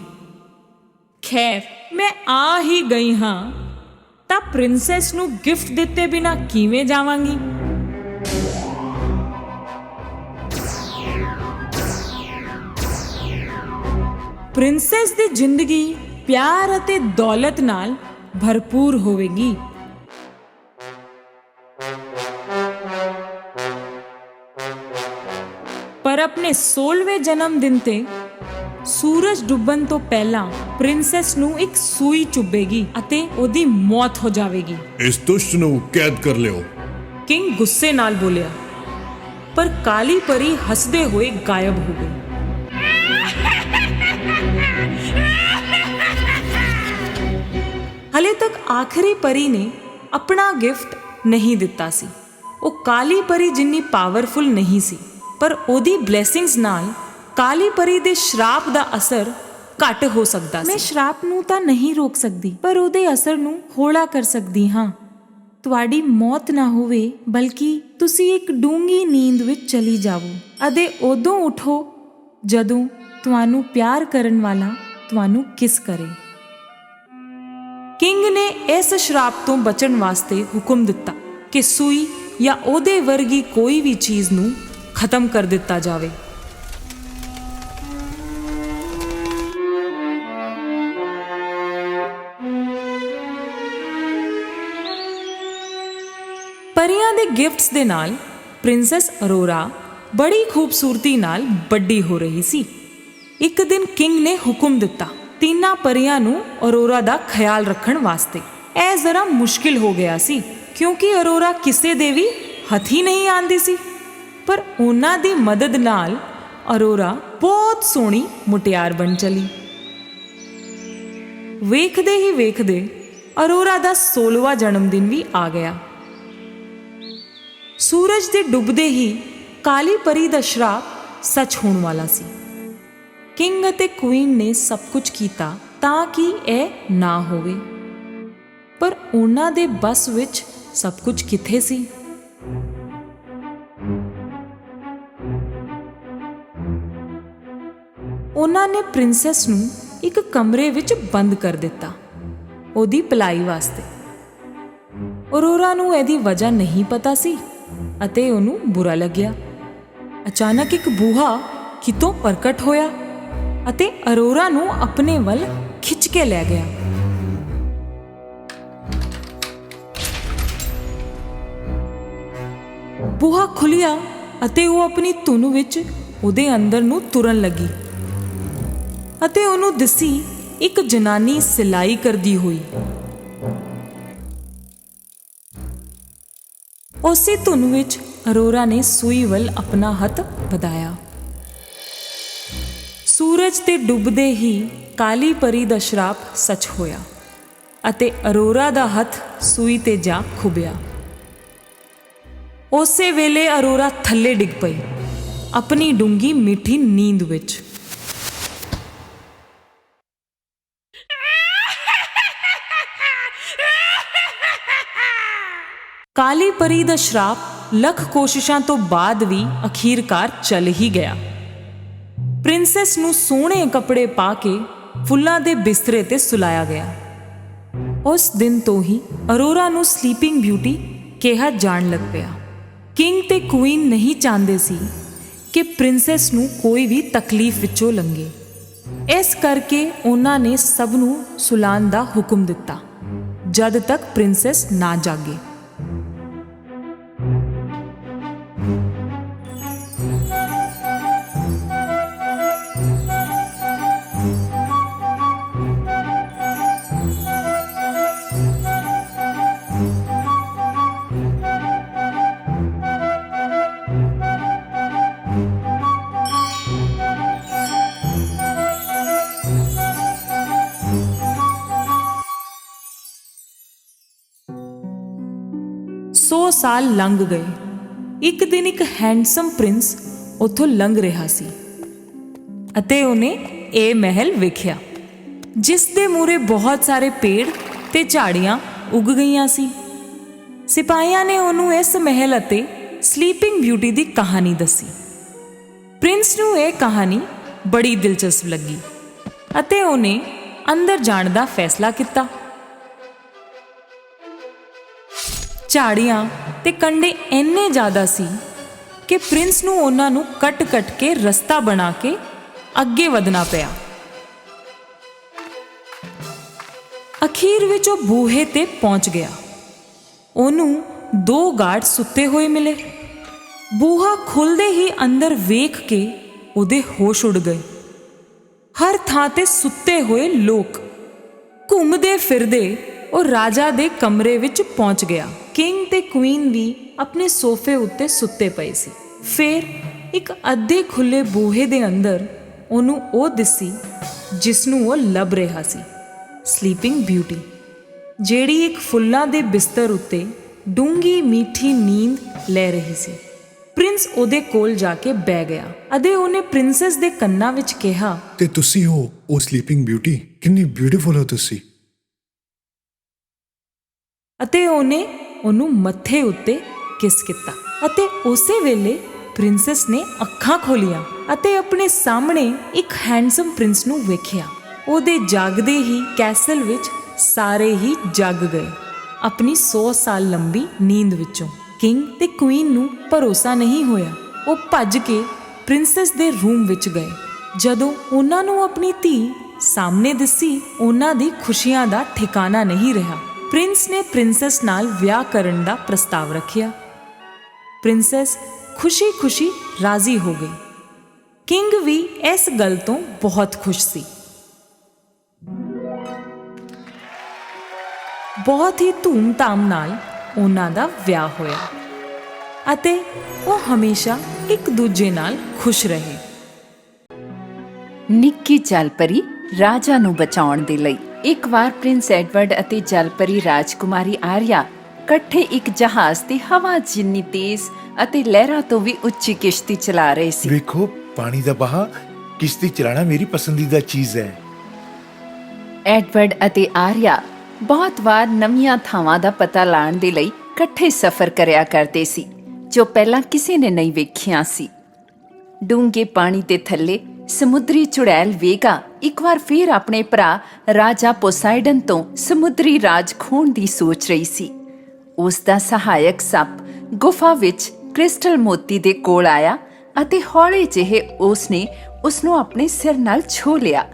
ਖੈਰ, ਮੈਂ ਆ ਹੀ ਗਈ ਹਾਂ ਤਾਂ ਪ੍ਰਿੰਸੈਸ ਨੂੰ ਗਿਫਟ ਦਿੱਤੇ ਬਿਨਾਂ ਕਿਵੇਂ ਜਾਵਾਂਗੀ? ਪ੍ਰਿੰਸੈਸ ਦੀ ਜ਼ਿੰਦਗੀ ਪਿਆਰ ਅਤੇ ਦੌਲਤ ਨਾਲ ਭਰਪੂਰ ਹੋਵੇਗੀ। ਪਰ ਆਪਣੇ 16ਵੇਂ ਜਨਮ ਦਿਨ ਤੇ ਸੂਰਜ ਡੁੱਬਣ ਤੋਂ ਪਹਿਲਾਂ ਪ੍ਰਿੰਸੈਸ ਨੂੰ ਇੱਕ ਸੂਈ ਚੁੱਭੇਗੀ ਅਤੇ ਉਹਦੀ ਮੌਤ ਹੋ ਜਾਵੇਗੀ। ਇਸ ਦੁਸ਼ਟ ਨੂੰ ਕੈਦ ਕਰ ਲਿਓ। ਕਿੰਗ ਗੁੱਸੇ ਨਾਲ ਬੋਲਿਆ, ਪਰ ਕਾਲੀ ਪਰੀ ਹੱਸਦੇ ਹੋਏ ਗਾਇਬ ਹੋ ਗਈ। ਹਲੇ ਤੱਕ ਆਖਰੀ ਪਰੀ ਨੇ ਆਪਣਾ ਗਿਫਟ ਨਹੀਂ ਦਿੱਤਾ ਸੀ। ਉਹ ਕਾਲੀ ਪਰੀ ਜਿੰਨੀ ਪਾਵਰਫੁਲ ਨਹੀਂ ਸੀ, ਪਰ ਉਹਦੀ ਬਲੇਸਿੰਗਸ ਨਾਲ ਕਾਲੀ ਪਰੀ ਦੇ ਸ਼ਰਾਪ ਦਾ ਅਸਰ ਘੱਟ ਹੋ ਸਕਦਾ ਸੀ। ਮੈਂ ਸ਼ਰਾਪ ਨੂੰ ਤਾਂ ਨਹੀਂ ਰੋਕ ਸਕਦੀ, ਪਰ ਉਹਦੇ ਅਸਰ ਨੂੰ ਹੌਲਾ ਕਰ ਸਕਦੀ ਹਾਂ। ਤੁਹਾਡੀ ਮੌਤ ਨਾ ਹੋਵੇ, ਬਲਕਿ ਤੁਸੀਂ ਇੱਕ ਡੂੰਘੀ ਨੀਂਦ ਵਿੱਚ ਚਲੀ ਜਾਵੋ ਅਤੇ ਉਦੋਂ ਉਠੋ ਜਦੋਂ ਤੁਹਾਨੂੰ ਪਿਆਰ ਕਰਨ ਵਾਲਾ ਤੁਹਾਨੂੰ ਕਿਸ ਕਰੇ। ਕਿੰਗ ਨੇ ਇਸ ਸ਼ਰਾਪ ਤੋਂ ਬਚਣ ਵਾਸਤੇ ਹੁਕਮ ਦਿੱਤਾ ਕਿ ਸੂਈ ਜਾਂ ਉਹਦੇ ਵਰਗੀ ਕੋਈ ਵੀ ਚੀਜ਼ ਨੂੰ ਖਤਮ ਕਰ ਦਿੱਤਾ ਜਾਵੇ। ਉਹਨਾਂ ਦੇ ਗਿਫਟਸ ਦੇ ਨਾਲ ਪ੍ਰਿੰਸੈਸ ਅਰੋਰਾ ਬੜੀ ਖੂਬਸੂਰਤੀ ਨਾਲ ਵੱਡੀ ਹੋ ਰਹੀ ਸੀ। ਇੱਕ ਦਿਨ ਕਿੰਗ ਨੇ ਹੁਕਮ ਦਿੱਤਾ ਤਿੰਨਾਂ ਪਰੀਆਂ ਨੂੰ ਅਰੋਰਾ ਦਾ ਖਿਆਲ ਰੱਖਣ ਵਾਸਤੇ। ਇਹ ਜ਼ਰਾ ਮੁਸ਼ਕਿਲ ਹੋ ਗਿਆ ਸੀ ਕਿਉਂਕਿ ਅਰੋਰਾ ਕਿਸੇ ਦੇ ਵੀ ਹੱਥੀ ਨਹੀਂ ਆਉਂਦੀ ਸੀ, ਪਰ ਉਹਨਾਂ ਦੀ ਮਦਦ ਨਾਲ ਅਰੋਰਾ ਬਹੁਤ ਸੋਹਣੀ ਮੁਟਿਆਰ ਬਣ ਚਲੀ। ਵੇਖਦੇ ਹੀ ਵੇਖਦੇ ਅਰੋਰਾ ਦਾ 16ਵਾਂ ਜਨਮ ਦਿਨ ਵੀ ਆ ਗਿਆ। ਸੂਰਜ ਦੇ ਡੁੱਬਦੇ ਹੀ ਕਾਲੀ ਪਰੀ ਦਾ ਸ਼ਰਾਪ ਸੱਚ ਹੋਣ ਵਾਲਾ ਸੀ। ਕਿੰਗ ਅਤੇ ਕੁਈਨ ਨੇ ਸਭ ਕੁਝ ਕੀਤਾ ਤਾਂ ਕਿ ਇਹ ਨਾ ਹੋਵੇ, ਪਰ ਉਹਨਾਂ ਦੇ ਬਸ ਵਿੱਚ ਸਭ ਕੁਝ ਕਿੱਥੇ ਸੀ। ਉਹਨਾਂ ਨੇ ਪ੍ਰਿੰਸੈਸ ਨੂੰ ਇੱਕ ਕਮਰੇ ਵਿੱਚ ਬੰਦ ਕਰ ਦਿੱਤਾ ਉਹਦੀ ਭਲਾਈ ਵਾਸਤੇ। ਅਰੋਰਾ ਨੂੰ ਇਹਦੀ ਵਜ੍ਹਾ ਨਹੀਂ ਪਤਾ ਸੀ ਅਤੇ ਉਹਨੂੰ ਬੁਰਾ ਲੱਗਿਆ। ਅਚਾਨਕ ਇੱਕ ਬੂਹਾ ਕਿਤੋਂ ਪ੍ਰਗਟ ਹੋਇਆ ਅਤੇ ਅਰੋਰਾ ਨੂੰ ਆਪਣੇ ਵੱਲ ਖਿੱਚ ਕੇ ਲੈ ਗਿਆ। ਬੂਹਾ ਖੁੱਲਿਆ ਅਤੇ ਉਹ ਆਪਣੀ ਧੁਨ ਵਿੱਚ ਉਹਦੇ ਅੰਦਰ ਨੂੰ ਤੁਰਨ ਲੱਗੀ ਅਤੇ ਉਹਨੂੰ ਦਿਸੀ ਇੱਕ ਜਨਾਨੀ ਸਿਲਾਈ ਕਰਦੀ ਹੋਈ। ਉਸੇ ਧੁਨ ਵਿੱਚ ਅਰੋਰਾ ਨੇ ਸੂਈ ਵੱਲ ਆਪਣਾ ਹੱਥ ਵਧਾਇਆ। ਸੂਰਜ ਤੇ ਡੁੱਬਦੇ ਹੀ ਕਾਲੀ ਪਰੀ ਦਾ ਸ਼ਰਾਪ ਸੱਚ ਹੋਇਆ ਅਤੇ ਅਰੋਰਾ ਦਾ ਹੱਥ ਸੂਈ ਤੇ ਜਾ ਖੁੱਭਿਆ। ਉਸੇ ਵੇਲੇ ਅਰੋਰਾ ਥੱਲੇ ਡਿੱਗ ਪਈ ਆਪਣੀ ਡੂੰਗੀ ਮਿੱਠੀ ਨੀਂਦ ਵਿੱਚ। ਕਾਲੀ ਪਰੀ ਦਾ ਸ਼ਰਾਪ ਲੱਖ ਕੋਸ਼ਿਸ਼ਾਂ ਤੋਂ ਬਾਅਦ ਵੀ ਅਖੀਰਕਾਰ ਚੱਲ ਹੀ ਗਿਆ। ਪ੍ਰਿੰਸੈਸ ਨੂੰ ਸੋਹਣੇ ਕੱਪੜੇ ਪਾ ਕੇ ਫੁੱਲਾਂ ਦੇ ਬਿਸਤਰੇ ਤੇ ਸੁਲਾਇਆ ਗਿਆ। ਉਸ ਦਿਨ ਤੋਂ ਹੀ ਅਰੋਰਾ ਨੂੰ ਸਲੀਪਿੰਗ ਬਿਊਟੀ ਕਿਹਾ ਜਾਣ ਲੱਗ ਪਿਆ। ਕਿੰਗ ਤੇ ਕੁਈਨ ਨਹੀਂ ਚਾਹੁੰਦੇ ਸੀ ਕਿ ਪ੍ਰਿੰਸੈਸ ਨੂੰ ਕੋਈ ਵੀ ਤਕਲੀਫ ਵਿੱਚੋਂ ਲੰਘੇ, ਇਸ ਕਰਕੇ ਉਹਨਾਂ ਨੇ ਸਭ ਨੂੰ ਸੁਲਾਉਣ ਦਾ ਹੁਕਮ ਦਿੱਤਾ ਜਦ ਤੱਕ ਪ੍ਰਿੰਸੈਸ ਨਾ ਜਾਗੇ। ਸੌ ਸਾਲ ਲੰਘ ਗਏ। ਇੱਕ ਦਿਨ ਇੱਕ ਹੈਂਡਸਮ ਪ੍ਰਿੰਸ ਉੱਥੋਂ ਲੰਘ ਰਿਹਾ ਸੀ ਅਤੇ ਉਹਨੇ ਇਹ ਮਹਿਲ ਵੇਖਿਆ ਜਿਸ ਦੇ ਮੂਹਰੇ ਬਹੁਤ ਸਾਰੇ ਪੇੜ ਤੇ ਝਾੜੀਆਂ ਉੱਗ ਗਈਆਂ ਸੀ। ਸਿਪਾਹੀਆਂ ਨੇ ਉਹਨੂੰ ਇਸ ਮਹਿਲ ਅਤੇ ਸਲੀਪਿੰਗ ਬਿਊਟੀ ਦੀ ਕਹਾਣੀ ਦੱਸੀ। ਪ੍ਰਿੰਸ ਨੂੰ ਇਹ ਕਹਾਣੀ ਬੜੀ ਦਿਲਚਸਪ ਲੱਗੀ ਅਤੇ ਉਹਨੇ ਅੰਦਰ ਜਾਣ ਦਾ ਫੈਸਲਾ ਕੀਤਾ। ਝਾੜੀਆਂ ਤੇ ਕੰਡੇ ਇੰਨੇ ਜ਼ਿਆਦਾ ਸੀ ਕਿ ਪ੍ਰਿੰਸ ਨੂੰ ਉਹਨਾਂ ਨੂੰ ਕੱਟ-ਕੱਟ ਕੇ ਰਸਤਾ ਬਣਾ ਕੇ ਅੱਗੇ ਵਧਣਾ ਪਿਆ। ਅਖੀਰ ਵਿੱਚ ਉਹ ਬੂਹੇ ਤੇ ਪਹੁੰਚ ਗਿਆ। ਉਹਨੂੰ ਦੋ ਗਾਰਡ ਸੁੱਤੇ ਹੋਏ ਮਿਲੇ। ਬੂਹਾ ਖੁੱਲ੍ਹਦੇ ਹੀ ਅੰਦਰ ਵੇਖ ਕੇ ਉਹਦੇ ਹੋਸ਼ ਉੱਡ ਗਏ। ਹਰ ਥਾਂ ਤੇ ਸੁੱਤੇ ਹੋਏ ਲੋਕ। ਘੁੰਮਦੇ ਫਿਰਦੇ ਉਹ ਰਾਜਾ ਦੇ ਕਮਰੇ ਵਿੱਚ ਪਹੁੰਚ ਗਿਆ। ਕਿੰਗ ਤੇ ਕੁਈਨ ਵੀ ਆਪਣੇ ਸੋਫੇ ਉੱਤੇ ਸੁੱਤੇ ਪਏ ਸੀ। ਫਿਰ ਇੱਕ ਅੱਧੇ ਖੁੱਲੇ ਬੂਹੇ ਦੇ ਅੰਦਰ ਉਹਨੂੰ ਉਹ ਦਿਸੀ ਜਿਸ ਨੂੰ ਉਹ ਲੱਭ ਰਿਹਾ ਸੀ, ਸਲੀਪਿੰਗ ਬਿਊਟੀ, ਜਿਹੜੀ ਇੱਕ ਫੁੱਲਾਂ ਦੇ ਬਿਸਤਰ ਉੱਤੇ ਡੂੰਗੀ ਮਿੱਠੀ ਨੀਂਦ ਲੈ ਰਹੀ ਸੀ। ਪ੍ਰਿੰਸ ਉਹਦੇ ਕੋਲ ਜਾ ਕੇ ਬਹਿ ਗਿਆ ਅਤੇ ਉਹਨੇ ਪ੍ਰਿੰਸੈਸ ਦੇ ਕੰਨਾਂ ਵਿੱਚ ਕਿਹਾ, ਤੇ ਤੁਸੀਂ ਹੋ ਉਹ ਸਲੀਪਿੰਗ ਬਿਊਟੀ, ਕਿੰਨੀ ਬਿਊਟੀਫੁਲ ਹੋ ਤੁਸੀਂ। ਅਤੇ ਉਹਨੇ ਉਹਨੂੰ ਮੱਥੇ ਉੱਤੇ ਕਿਸ ਕੀਤਾ ਅਤੇ ਉਸੇ ਵੇਲੇ ਪ੍ਰਿੰਸੈਸ ਨੇ ਅੱਖਾਂ ਖੋਲੀਆਂ ਅਤੇ ਆਪਣੇ ਸਾਹਮਣੇ ਇੱਕ ਹੈਂਡਸਮ ਪ੍ਰਿੰਸ ਨੂੰ ਵੇਖਿਆ। ਉਹਦੇ ਜਾਗਦੇ ਹੀ ਕੈਸਲ ਵਿੱਚ ਸਾਰੇ ਹੀ ਜਾਗ ਗਏ ਆਪਣੀ 100 ਸਾਲ ਲੰਬੀ ਨੀਂਦ ਵਿੱਚੋਂ। ਕਿੰਗ ਤੇ ਕੁਈਨ ਨੂੰ ਭਰੋਸਾ ਨਹੀਂ ਹੋਇਆ। ਉਹ ਭੱਜ ਕੇ ਪ੍ਰਿੰਸੈਸ ਦੇ ਰੂਮ ਵਿੱਚ ਗਏ। ਜਦੋਂ ਉਹਨਾਂ ਨੂੰ ਆਪਣੀ ਧੀ ਸਾਹਮਣੇ ਦਿਸੀ, ਉਹਨਾਂ ਦੀ ਖੁਸ਼ੀਆਂ ਦਾ ਠਿਕਾਣਾ ਨਹੀਂ ਰਿਹਾ। ਪ੍ਰਿੰਸ ਨੇ ਪ੍ਰਿੰਸੈਸ ਨਾਲ ਵਿਆਹ ਕਰਨ ਦਾ ਪ੍ਰਸਤਾਵ ਰੱਖਿਆ। ਪ੍ਰਿੰਸੈਸ ਖੁਸ਼ੀ-ਖੁਸ਼ੀ ਰਾਜ਼ੀ ਹੋ ਗਈ। ਕਿੰਗ ਵੀ ਇਸ ਗੱਲ ਤੋਂ ਬਹੁਤ ਖੁਸ਼ ਸੀ। ਬਹੁਤ ਹੀ ਧੂਮ-ਧਾਮ ਨਾਲ ਉਹਨਾਂ ਦਾ ਵਿਆਹ ਹੋਇਆ ਅਤੇ ਉਹ ਹਮੇਸ਼ਾ ਇੱਕ ਦੂਜੇ ਨਾਲ ਖੁਸ਼ ਰਹੇ। ਨਿੱਕੀ ਜਲਪਰੀ ਰਾਜਾ ਨੂੰ ਬਚਾਉਣ ਦੇ ਲਈ ਇੱਕ ਵਾਰ ਪ੍ਰਿੰਸ ਐਡਵਰਡ ਅਤੇ ਜਲਪਰੀ ਰਾਜਕੁਮਾਰੀ ਆਰੀਆ ਇਕੱਠੇ ਇੱਕ ਜਹਾਜ਼ ਤੇ ਹਵਾ ਜਿੰਨੀ ਤੇਜ਼ ਅਤੇ ਲਹਿਰਾਂ ਤੋਂ ਵੀ ਉੱਚੀ ਕਿਸ਼ਤੀ ਚਲਾ ਰਹੇ ਸੀ। ਵੇਖੋ ਪਾਣੀ ਦਾ ਬਹਾ, ਕਿਸ਼ਤੀ ਚਲਾਣਾ ਮੇਰੀ ਪਸੰਦੀਦਾ ਚੀਜ਼ ਹੈ। ਐਡਵਰਡ ਅਤੇ ਆਰੀਆ ਬਹੁਤ ਵਾਰ ਨਵੀਆਂ ਥਾਵਾਂ ਦਾ ਪਤਾ ਲਾਉਣ ਦੇ ਲਈ ਇਕੱਠੇ ਸਫ਼ਰ ਕਰਿਆ ਕਰਦੇ ਸੀ ਜੋ ਪਹਿਲਾਂ ਕਿਸੇ ਨੇ ਨਹੀਂ ਵੇਖੀਆਂ ਸੀ। ਡੂੰਘੇ ਪਾਣੀ ਦੇ ਥੱਲੇ ਸਮੁੰਦਰੀ ਚੁੜੈਲ ਵੇਗਾ ਇੱਕ ਵਾਰ ਫਿਰ ਆਪਣੇ ਭਰਾ ਰਾਜਾ ਪੋਸਾਈਡਨ ਤੋਂ ਸਮੁੰਦਰੀ ਰਾਜ ਖੋਹਣ ਦੀ ਸੋਚ ਰਹੀ ਸੀ। ਉਸ ਦਾ ਸਹਾਇਕ ਸੱਪ ਗੁਫਾ ਵਿੱਚ ਕ੍ਰਿਸਟਲ ਮੋਤੀ ਦੇ ਕੋਲ ਆਇਆ ਅਤੇ ਹੌਲੇ ਜਿਹੇ ਉਸਨੇ ਉਸ ਨੂੰ ਆਪਣੇ ਸਿਰ ਨਾਲ ਛੋਹ ਲਿਆ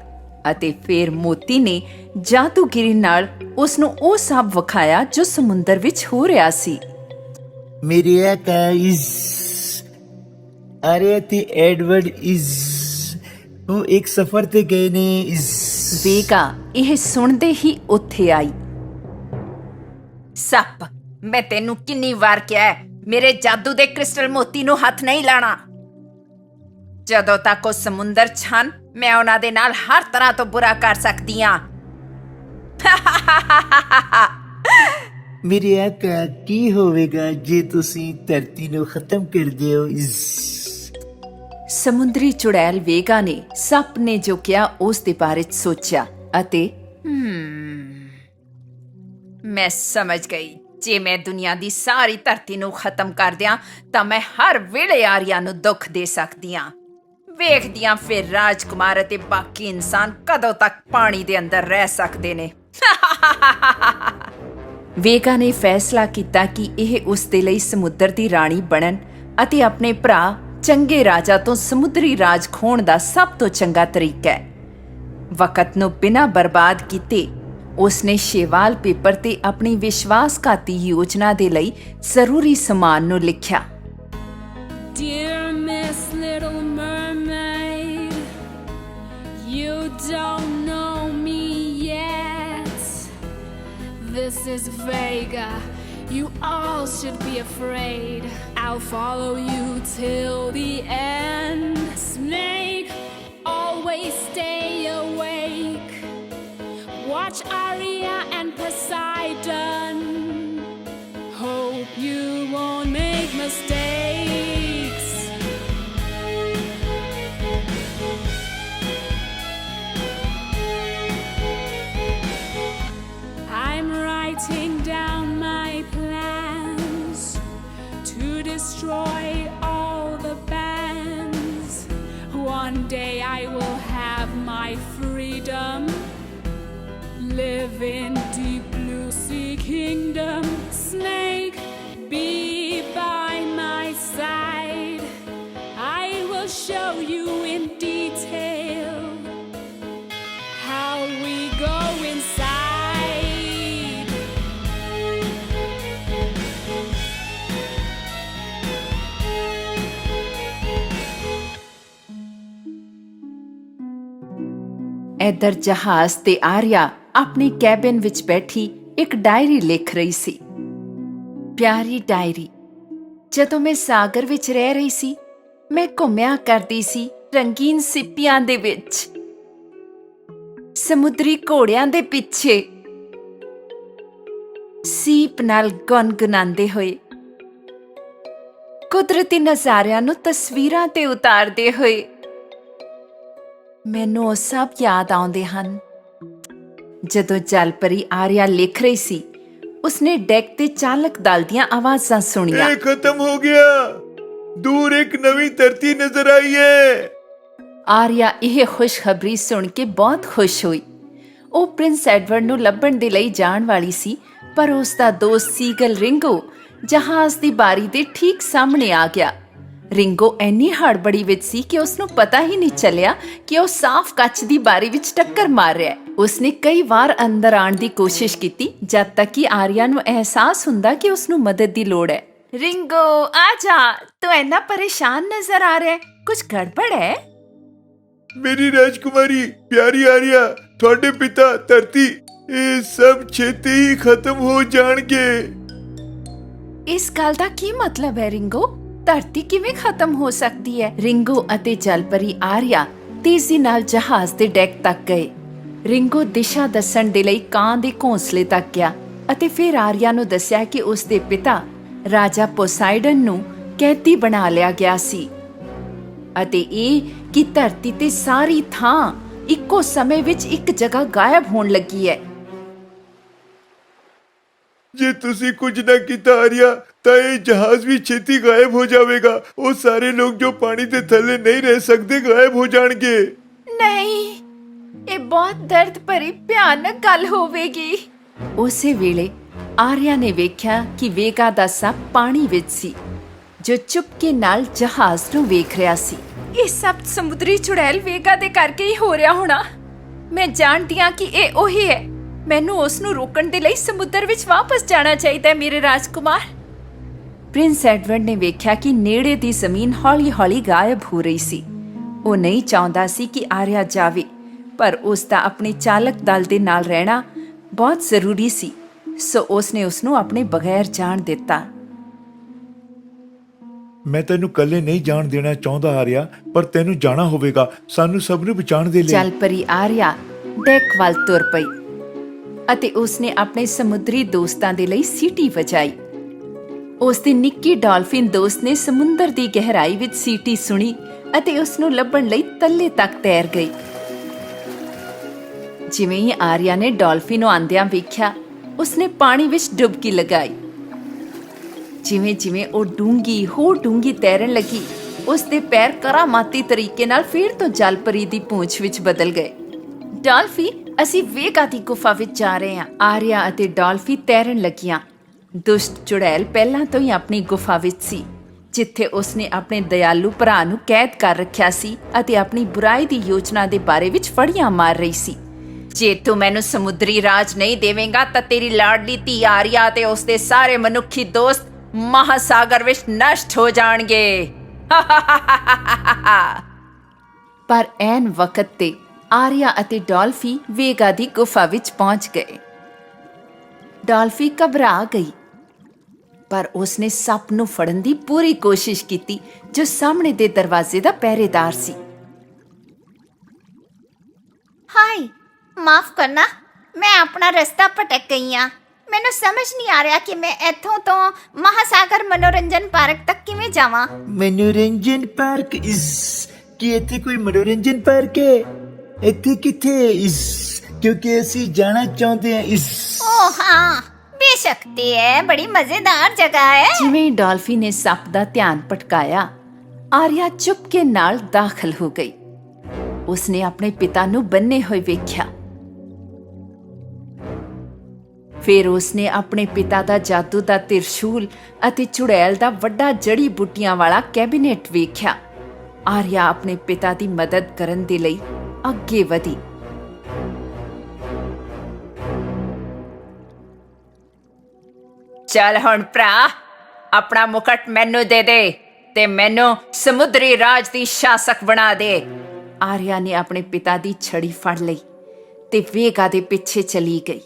ਅਤੇ ਫਿਰ ਮੋਤੀ ਨੇ ਜਾਦੂਗਿਰੀ ਨਾਲ ਉਸ ਨੂੰ ਉਹ ਸਭ ਵਿਖਾਇਆ ਜੋ ਸਮੁੰਦਰ ਵਿੱਚ ਹੋ ਰਿਹਾ ਸੀ। ਮੇਰੇ ਆਕਾ ਇਜ਼ ਆਰੀਆ ਤੇ ਐਡਵਰਡ ਇਜ਼ ਉਹ ਇੱਕ ਸਫ਼ਰ ਤੇ ਗਏ ਨੇ। ਵੇਗਾ ਇਹ ਸੁਣਦੇ ਹੀ ਉੱਥੇ ਆਈ। ਸੱਪ, ਮੈਂ ਤੈਨੂੰ ਕਿੰਨੀ ਵਾਰ ਕਿਹਾ ਹੈ, ਮੇਰੇ ਜਾਦੂ ਦੇ ਕ੍ਰਿਸਟਲ ਮੋਤੀ ਨੂੰ ਹੱਥ ਨਹੀਂ ਲਾਣਾ। ਜਦੋਂ ਤੱਕ ਉਹ ਸਮੁੰਦਰ 'ਚ ਹਨ, ਮੈਂ ਉਹਨਾਂ ਦੇ ਨਾਲ ਹਰ ਤਰ੍ਹਾਂ ਤੋਂ ਬੁਰਾ ਕਰ ਸਕਦੀ ਹਾਂ। ਮੇਰੇ ਆਕਾ ਕੀ ਹੋਵੇਗਾ ਜੇ ਤੁਸੀਂ ਧਰਤੀ ਨੂੰ ਖਤਮ ਕਰ ਦਿਓ? ਸਮੁੰਦਰੀ ਚੁੜੈਲ ਵੇਗਾ ਨੇ ਸੱਪ ਨੇ ਜੋ ਕਿਹਾ ਉਸ ਦੇ ਬਾਰੇ ਸੋਚਿਆ ਅਤੇ ਮੈਂ ਸਮਝ ਗਈ, ਜੇ ਮੈਂ ਦੁਨੀਆ ਦੀ ਸਾਰੀ ਧਰਤੀ ਨੂੰ ਖਤਮ ਕਰ ਦਿਆਂ ਤਾਂ ਮੈਂ ਹਰ ਵੇਲੇ ਆਰੀਆ ਨੂੰ ਦੁੱਖ ਦੇ ਸਕਦੀ ਹਾਂ। ਵੇਖਦੀਆਂ ਫਿਰ ਰਾਜਕੁਮਾਰ ਅਤੇ ਬਾਕੀ ਇਨਸਾਨ ਕਦੋਂ ਤੱਕ ਪਾਣੀ ਦੇ ਅੰਦਰ ਰਹਿ ਸਕਦੇ ਨੇ। ਵੇਗਾ ਨੇ ਫੈਸਲਾ ਕੀਤਾ ਕਿ ਇਹ ਉਸ ਦੇ ਲਈ ਸਮੁੰਦਰ ਦੀ ਰਾਣੀ ਬਣਨ ਅਤੇ ਆਪਣੇ ਭਰਾ ਚੰਗੇ ਰਾਜਾ ਤੋਂ ਸਮੁੰਦਰੀ ਰਾਜ ਖੋਹਣ ਦਾ ਸਭ ਤੋਂ ਚੰਗਾ ਤਰੀਕਾ ਹੈ। ਵਕਤ ਨੂੰ ਬਿਨਾਂ ਬਰਬਾਦ ਕੀਤੇ ਉਸਨੇ ਸ਼ੈਵਾਲ ਪੇਪਰ ਤੇ ਆਪਣੀ ਵਿਸ਼ਵਾਸਘਾਤੀ ਯੋਜਨਾ ਦੇ ਲਈ ਜ਼ਰੂਰੀ ਸਮਾਨ ਨੂੰ ਲਿਖਿਆ। Dear Miss Little Mermaid, you don't know me yet. This is Vega. You all should be afraid. I'll follow you till the end. Snake, always stay awake. Watch Aria and Poseidon. Hope you won't make mistakes. I'm writing down my plans to destroy all the bands. One day I will have my freedom. Live in deep blue sea kingdom. Snake, be by my side. I will show you in detail how we go inside. ਇੱਧਰ ਜਹਾਜ਼ ਤੇ ਆਰੀਆ ਆਪਣੀ cabin ਵਿੱਚ ਬੈਠੀ ਇੱਕ diary ਲਿਖ ਰਹੀ ਸੀ। ਪਿਆਰੀ ਡਾਇਰੀ, ਜਦੋਂ ਮੈਂ ਸਾਗਰ ਵਿੱਚ ਰਹਿ ਰਹੀ ਸੀ, ਮੈਂ ਘੁੰਮਿਆ ਕਰਦੀ ਸੀ ਰੰਗੀਨ ਸਿੱਪੀਆਂ ਦੇ ਵਿੱਚ, ਸਮੁੰਦਰੀ ਘੋੜਿਆਂ ਦੇ ਪਿੱਛੇ, ਸੀਪ ਨਾਲ ਗੁਨਗੁਨਾਉਂਦੇ ਹੋਏ, ਕੁਦਰਤੀ ਨਜ਼ਾਰਿਆਂ ਨੂੰ ਤਸਵੀਰਾਂ ਤੇ ਉਤਾਰਦੇ ਹੋਏ। ਮੈਨੂੰ ਉਹ ਸਭ ਯਾਦ ਆਉਂਦੇ ਹਨ। ਜਦੋਂ ਜਲਪਰੀ ਆਰੀਆ ਲਿਖ ਰਹੀ ਸੀ, ਉਸਨੇ ਡੈਕ ਤੇ ਚਾਲਕ ਦਲ ਦੀਆਂ ਆਵਾਜ਼ਾਂ ਸੁਣੀਆਂ। ਇਹ ਖਤਮ ਹੋ ਗਿਆ, ਦੂਰ ਇੱਕ ਨਵੀਂ ਧਰਤੀ ਨਜ਼ਰ ਆਈ ਹੈ। ਆਰੀਆ ਇਹ ਖੁਸ਼ਖਬਰੀ ਸੁਣ ਕੇ ਬਹੁਤ ਖੁਸ਼ ਹੋਈ। ਉਹ ਪ੍ਰਿੰਸ ਐਡਵਰਡ ਨੂੰ ਲੱਭਣ ਦੇ ਲਈ ਜਾਣ ਵਾਲੀ ਸੀ, ਪਰ ਉਸ ਦਾ ਦੋਸਤ ਸੀਗਲ ਰਿੰਗੋ ਜਹਾਜ਼ ਦੀ ਬਾਰੀ ਦੇ ਠੀਕ ਸਾਹਮਣੇ ਆ ਗਿਆ। ਰਿੰਗੋ ਇੰਨੀ ਹੜਬੜੀ ਵਿੱਚ ਸੀ ਕਿ ਉਸਨੂੰ ਪਤਾ ਹੀ ਨਹੀਂ ਚੱਲਿਆ ਕਿ ਉਹ ਸਾਫ਼ ਕੱਚ ਦੀ ਬਾਰੀ ਵਿੱਚ ਟੱਕਰ ਮਾਰ ਰਿਹਾ ਹੈ। ਉਸਨੇ ਕਈ ਵਾਰ ਅੰਦਰ ਆਉਣ ਦੀ ਕੋਸ਼ਿਸ਼ ਕੀਤੀ ਜਦ ਤੱਕ ਕਿ ਆਰੀਆ ਨੂੰ ਅਹਿਸਾਸ ਹੁੰਦਾ ਕਿ ਉਸਨੂੰ ਮਦਦ ਦੀ ਲੋੜ ਹੈ। रिंगो आजा, तू इतना परेशान नजर आ रहा है, कुछ गड़बड़ है? मेरी राजकुमारी प्यारी आर्या, ਤੁਹਾਡੇ ਪਿਤਾ ਧਰਤੀ ਇਹ ਸਭ ਛੇਤੀ ਹੀ ਖਤਮ ਹੋ ਜਾਣਗੇ। ਇਸ ਗੱਲ ਦਾ ਕੀ ਮਤਲਬ ਹੈ ਰਿੰਗੋ? ਧਰਤੀ ਕਿਵੇਂ ਖਤਮ ਹੋ ਸਕਦੀ ਹੈ? ਰਿੰਗੋ ਅਤੇ ਜਲਪਰੀ ਆਰਿਆ ਤੇਜ਼ੀ ਨਾਲ ਜਹਾਜ਼ ਦੇ ਡੈਕ ਤੱਕ ਗਏ। ਰਿੰਗੋ ਦਿਸ਼ਾ ਦੱਸਣ ਦੇ ਲਈ ਕਾਂ ਦੇ ਘੋਂਸਲੇ ਤੱਕ ਗਿਆ ਅਤੇ ਫਿਰ ਆਰਿਆ ਨੂੰ ਦੱਸਿਆ ਕਿ ਉਸ ਦੇ ਪਿਤਾ ਰਾਜਾ ਪੋਸਾਈਡਨ ਨੂੰ ਕੈਦੀ ਬਣਾ ਲਿਆ ਗਿਆ ਸੀ ਅਤੇ ਇਹ ਕਿ ਧਰਤੀ ਤੇ ਸਾਰੀ ਥਾਂ ਇੱਕੋ ਸਮੇਂ ਵਿੱਚ ਇੱਕ ਜਗ੍ਹਾ ਗਾਇਬ ਹੋਣ ਲੱਗੀ ਹੈ। ਜੇ ਤੁਸੀਂ ਕੁਝ ਨਾ ਕੀਤਾ ਆਰਿਆ ਤਾਂ ਇਹ ਜਹਾਜ਼ ਵੀ ਛੇਤੀ ਗਾਇਬ ਹੋ ਜਾਵੇਗਾ। ਉਹ ਸਾਰੇ ਲੋਕ ਜੋ ਪਾਣੀ ਦੇ ਥੱਲੇ ਨਹੀਂ ਰਹਿ ਸਕਦੇ ਗਾਇਬ ਹੋ ਜਾਣਗੇ। ਨਹੀਂ, ਇਹ ਬਹੁਤ ਦਰਦ ਭਰੀ ਭਿਆਨਕ ਗੱਲ ਹੋਵੇਗੀ। ਉਸੇ ਵੇਲੇ ਆਰਿਆ ਨੇ ਵੇਖਿਆ ਕਿ ਵੇਗਾ ਦਾ ਸੱਪ ਪਾਣੀ ਵਿੱਚ ਸੀ, ਜੋ ਚੁਪਕੇ ਨਾਲ ਜਹਾਜ਼ ਨੂੰ ਵੇਖ ਰਿਹਾ ਸੀ। ਇਹ ਸਭ ਸਮੁੰਦਰੀ ਚੁੜੈਲ ਵੇਗਾ ਦੇ ਕਰਕੇ ਹੀ ਹੋ ਰਿਹਾ ਹੋਣਾ। ਮੈਂ ਜਾਣਦੀ ਹਾਂ ਕਿ ਇਹ ਉਹੀ ਹੈ। ਮੈਨੂੰ ਉਸ ਨੂੰ ਰੋਕਣ ਦੇ ਲਈ ਸਮੁੰਦਰ ਵਿੱਚ ਵਾਪਸ ਜਾਣਾ ਚਾਹੀਦਾ ਹੈ, ਮੇਰੇ ਰਾਜਕੁਮਾਰ। ਪ੍ਰਿੰਸ ਐਡਵਰਡ ਨੇ ਵੇਖਿਆ ਕਿ ਨੇੜੇ ਦੀ ਜ਼ਮੀਨ ਹੌਲੀ-ਹੌਲੀ ਗਾਇਬ ਹੋ ਰਹੀ ਸੀ। ਉਹ ਨਹੀਂ ਚਾਹੁੰਦਾ ਸੀ ਕਿ ਆਰਿਆ ਜਾਵੇ, ਪਰ ਉਸ ਦਾ ਆਪਣੇ ਚਾਲਕ ਦਲ ਦੇ ਨਾਲ ਰਹਿਣਾ ਬਹੁਤ ਜ਼ਰੂਰੀ ਸੀ, ਸੋ ਉਸ ਨੇ ਉਸ ਨੂੰ ਆਪਣੇ ਬਗੈਰ ਜਾਣ ਦਿੱਤਾ। ਮੈਂ ਤੈਨੂੰ ਇਕੱਲੇ ਨਹੀਂ ਜਾਣ ਦੇਣਾ ਚਾਹੁੰਦਾ ਆਰਿਆ, ਪਰ ਤੈਨੂੰ ਜਾਣਾ ਹੋਵੇਗਾ ਸਾਨੂੰ ਸਭ ਨੂੰ ਬਚਾਉਣ ਦੇ ਲਈ। ਜਲਪਰੀ ਆਰਿਆ ਡੈਕ ਵੱਲ ਤੁਰ ਪਈ ਅਤੇ ਉਸਨੇ ਆਪਣੇ ਸਮੁੰਦਰੀ ਦੋਸਤਾਂ ਦੇ ਲਈ ਸੀਟੀ ਵਜਾਈ। ਉਸ ਦੀ ਨਿੱਕੀ ਡਾਲਫਿਨ ਦੋਸਤ ਨੇ ਸਮੁੰਦਰ ਦੀ ਗਹਿਰਾਈ ਵਿੱਚ ਸੀਟੀ ਸੁਣੀ ਅਤੇ ਉਸ ਨੂੰ ਲੱਭਣ ਲਈ ਤੱਲੇ ਤੱਕ ਤੈਰ ਗਈ। ਜਿਵੇਂ ਹੀ ਆਰਿਆ ਨੇ ਡਾਲਫਿਨ ਨੂੰ ਆਂਦਿਆਂ ਵੇਖਿਆ, ਉਸਨੇ ਪਾਣੀ ਵਿੱਚ ਡੁਬਕੀ ਲਗਾਈ। ਜਿਵੇਂ-ਜਿਵੇਂ ਉਹ ਡੂੰਗੀ ਤੈਰਨ ਲੱਗੀ, ਉਸ ਦੇ ਪੈਰ ਕਰਾਮਾਤੀ ਤਰੀਕੇ ਨਾਲ ਫਿਰ ਤੋਂ ਜਲਪਰੀ ਦੀ ਪੂੰਛ ਵਿੱਚ ਬਦਲ ਗਏ। ਡਾਲਫੀ, ਅਸੀਂ ਵੇਗਾ ਦੀ ਗੁਫਾ ਵਿੱਚ ਜਾ ਰਹੇ ਹਾਂ। ਆਰਿਆ ਅਤੇ ਡਾਲਫੀ ਤੈਰਨ ਲੱਗੀਆਂ। ਦੁਸ਼ਟ ਚੁੜੈਲ ਪਹਿਲਾਂ ਤੋਂ ਹੀ ਆਪਣੀ ਗੁਫਾ ਵਿੱਚ ਸੀ, ਜਿੱਥੇ ਉਸਨੇ ਆਪਣੇ ਦਇਆਲੂ ਭਰਾ ਨੂੰ ਕੈਦ ਕਰ ਰੱਖਿਆ ਸੀ ਅਤੇ ਆਪਣੀ ਬੁਰਾਈ ਦੀ ਯੋਜਨਾ ਦੇ ਬਾਰੇ ਵਿੱਚ ਫੜੀਆਂ ਮਾਰ ਰਹੀ ਸੀ। ਜੇ ਤੂੰ ਮੈਨੂੰ ਸਮੁੰਦਰੀ ਰਾਜ ਨਹੀਂ ਦੇਵੇਂਗਾ ਤਾਂ ਤੇਰੀ ਲਾਡਲੀ ਧੀ ਆਰਿਆ ਤੇ ਉਸਦੇ ਸਾਰੇ ਮਨੁੱਖੀ ਦੋਸਤ ਮਹਾਸਾਗਰ ਵਿੱਚ ਨਸ਼ਟ ਹੋ ਜਾਣਗੇ। ਪਰ ਐਨ ਵਕਤ ਤੇ ਆਰਿਆ ਅਤੇ ਡਾਲਫੀ ਵੇਗਾ ਦੀ ਗੁਫਾ ਵਿੱਚ ਪਹੁੰਚ ਗਏ। ਡਾਲਫੀ ਘਬਰਾ ਗਈ, ਪਰ ਉਸਨੇ ਸੱਪ ਨੂੰ ਫੜਨ ਦੀ ਪੂਰੀ ਕੋਸ਼ਿਸ਼ ਕੀਤੀ, ਜੋ ਸਾਹਮਣੇ ਦੇ ਦਰਵਾਜ਼ੇ ਦਾ ਪਹਿਰੇਦਾਰ ਸੀ। ਹਾਏ, ਮਾਫ ਕਰਨਾ, ਮੈਂ ਆਪਣਾ ਰਸਤਾ ਭਟਕ ਗਈ ਹਾਂ। ਮੈਨੂੰ ਸਮਝ ਨਹੀਂ ਆ ਰਿਹਾ ਕਿ ਮੈਂ ਇੱਥੋਂ ਤੋਂ ਮਹਾਸਾਗਰ ਮਨੋਰੰਜਨ ਪਾਰਕ ਤੱਕ ਕਿਵੇਂ ਜਾਵਾਂ। ਮਨੋਰੰਜਨ ਪਾਰਕ ਇਸ ਕੀ ਇੱਥੇ ਕੋਈ ਮਨੋਰੰਜਨ ਪਾਰਕ ਹੈ? ਇੱਥੇ ਕਿੱਥੇ ਇਸ? ਕਿਉਂਕਿ ਅਸੀਂ ਜਾਣਾ ਚਾਹੁੰਦੇ ਹਾਂ ਇਸ। ਓ ਹਾਂ, ਬੇਸ਼ੱਕ ਤੇ ਹੈ, ਬੜੀ ਮਜ਼ੇਦਾਰ ਜਗ੍ਹਾ ਹੈ। ਜਿਵੇਂ ਹੀ ਡਾਲਫੀ ਨੇ ਸੱਪ ਦਾ ਧਿਆਨ ਭਟਕਾਇਆ, ਆਰਿਆ ਚੁਪਕੇ ਨਾਲ ਦਾਖਲ ਹੋ ਗਈ। ਉਸਨੇ ਆਪਣੇ ਪਿਤਾ ਨੂੰ ਬੰਨੇ ਹੋਏ ਵੇਖਿਆ। ਫਿਰ ਉਸਨੇ ਆਪਣੇ ਪਿਤਾ ਦਾ ਜਾਦੂ ਦਾ ਤਿਰਸ਼ੂਲ ਅਤੇ ਚੁੜੈਲ ਦਾ ਵੱਡਾ ਜੜੀ ਬੂਟੀਆਂ ਵਾਲਾ ਕੈਬਨਿਟ ਵੇਖਿਆ। ਆਰਿਆ ਆਪਣੇ ਪਿਤਾ ਦੀ ਮਦਦ ਕਰਨ ਦੇ ਲਈ ਅੱਗੇ ਵਧੀ। ਚੱਲ ਹੁਣ ਭਰਾ, ਆਪਣਾ ਮੁਕਟ ਮੈਨੂੰ ਦੇ ਦੇ ਤੇ ਮੈਨੂੰ ਸਮੁੰਦਰੀ ਰਾਜ ਦੀ ਸ਼ਾਸਕ ਬਣਾ ਦੇ। ਆਰਿਆ ਨੇ ਆਪਣੇ ਪਿਤਾ ਦੀ ਛੜੀ ਫੜ ਲਈ ਤੇ ਵੇਗਾ ਦੇ ਪਿੱਛੇ ਚਲੀ ਗਈ।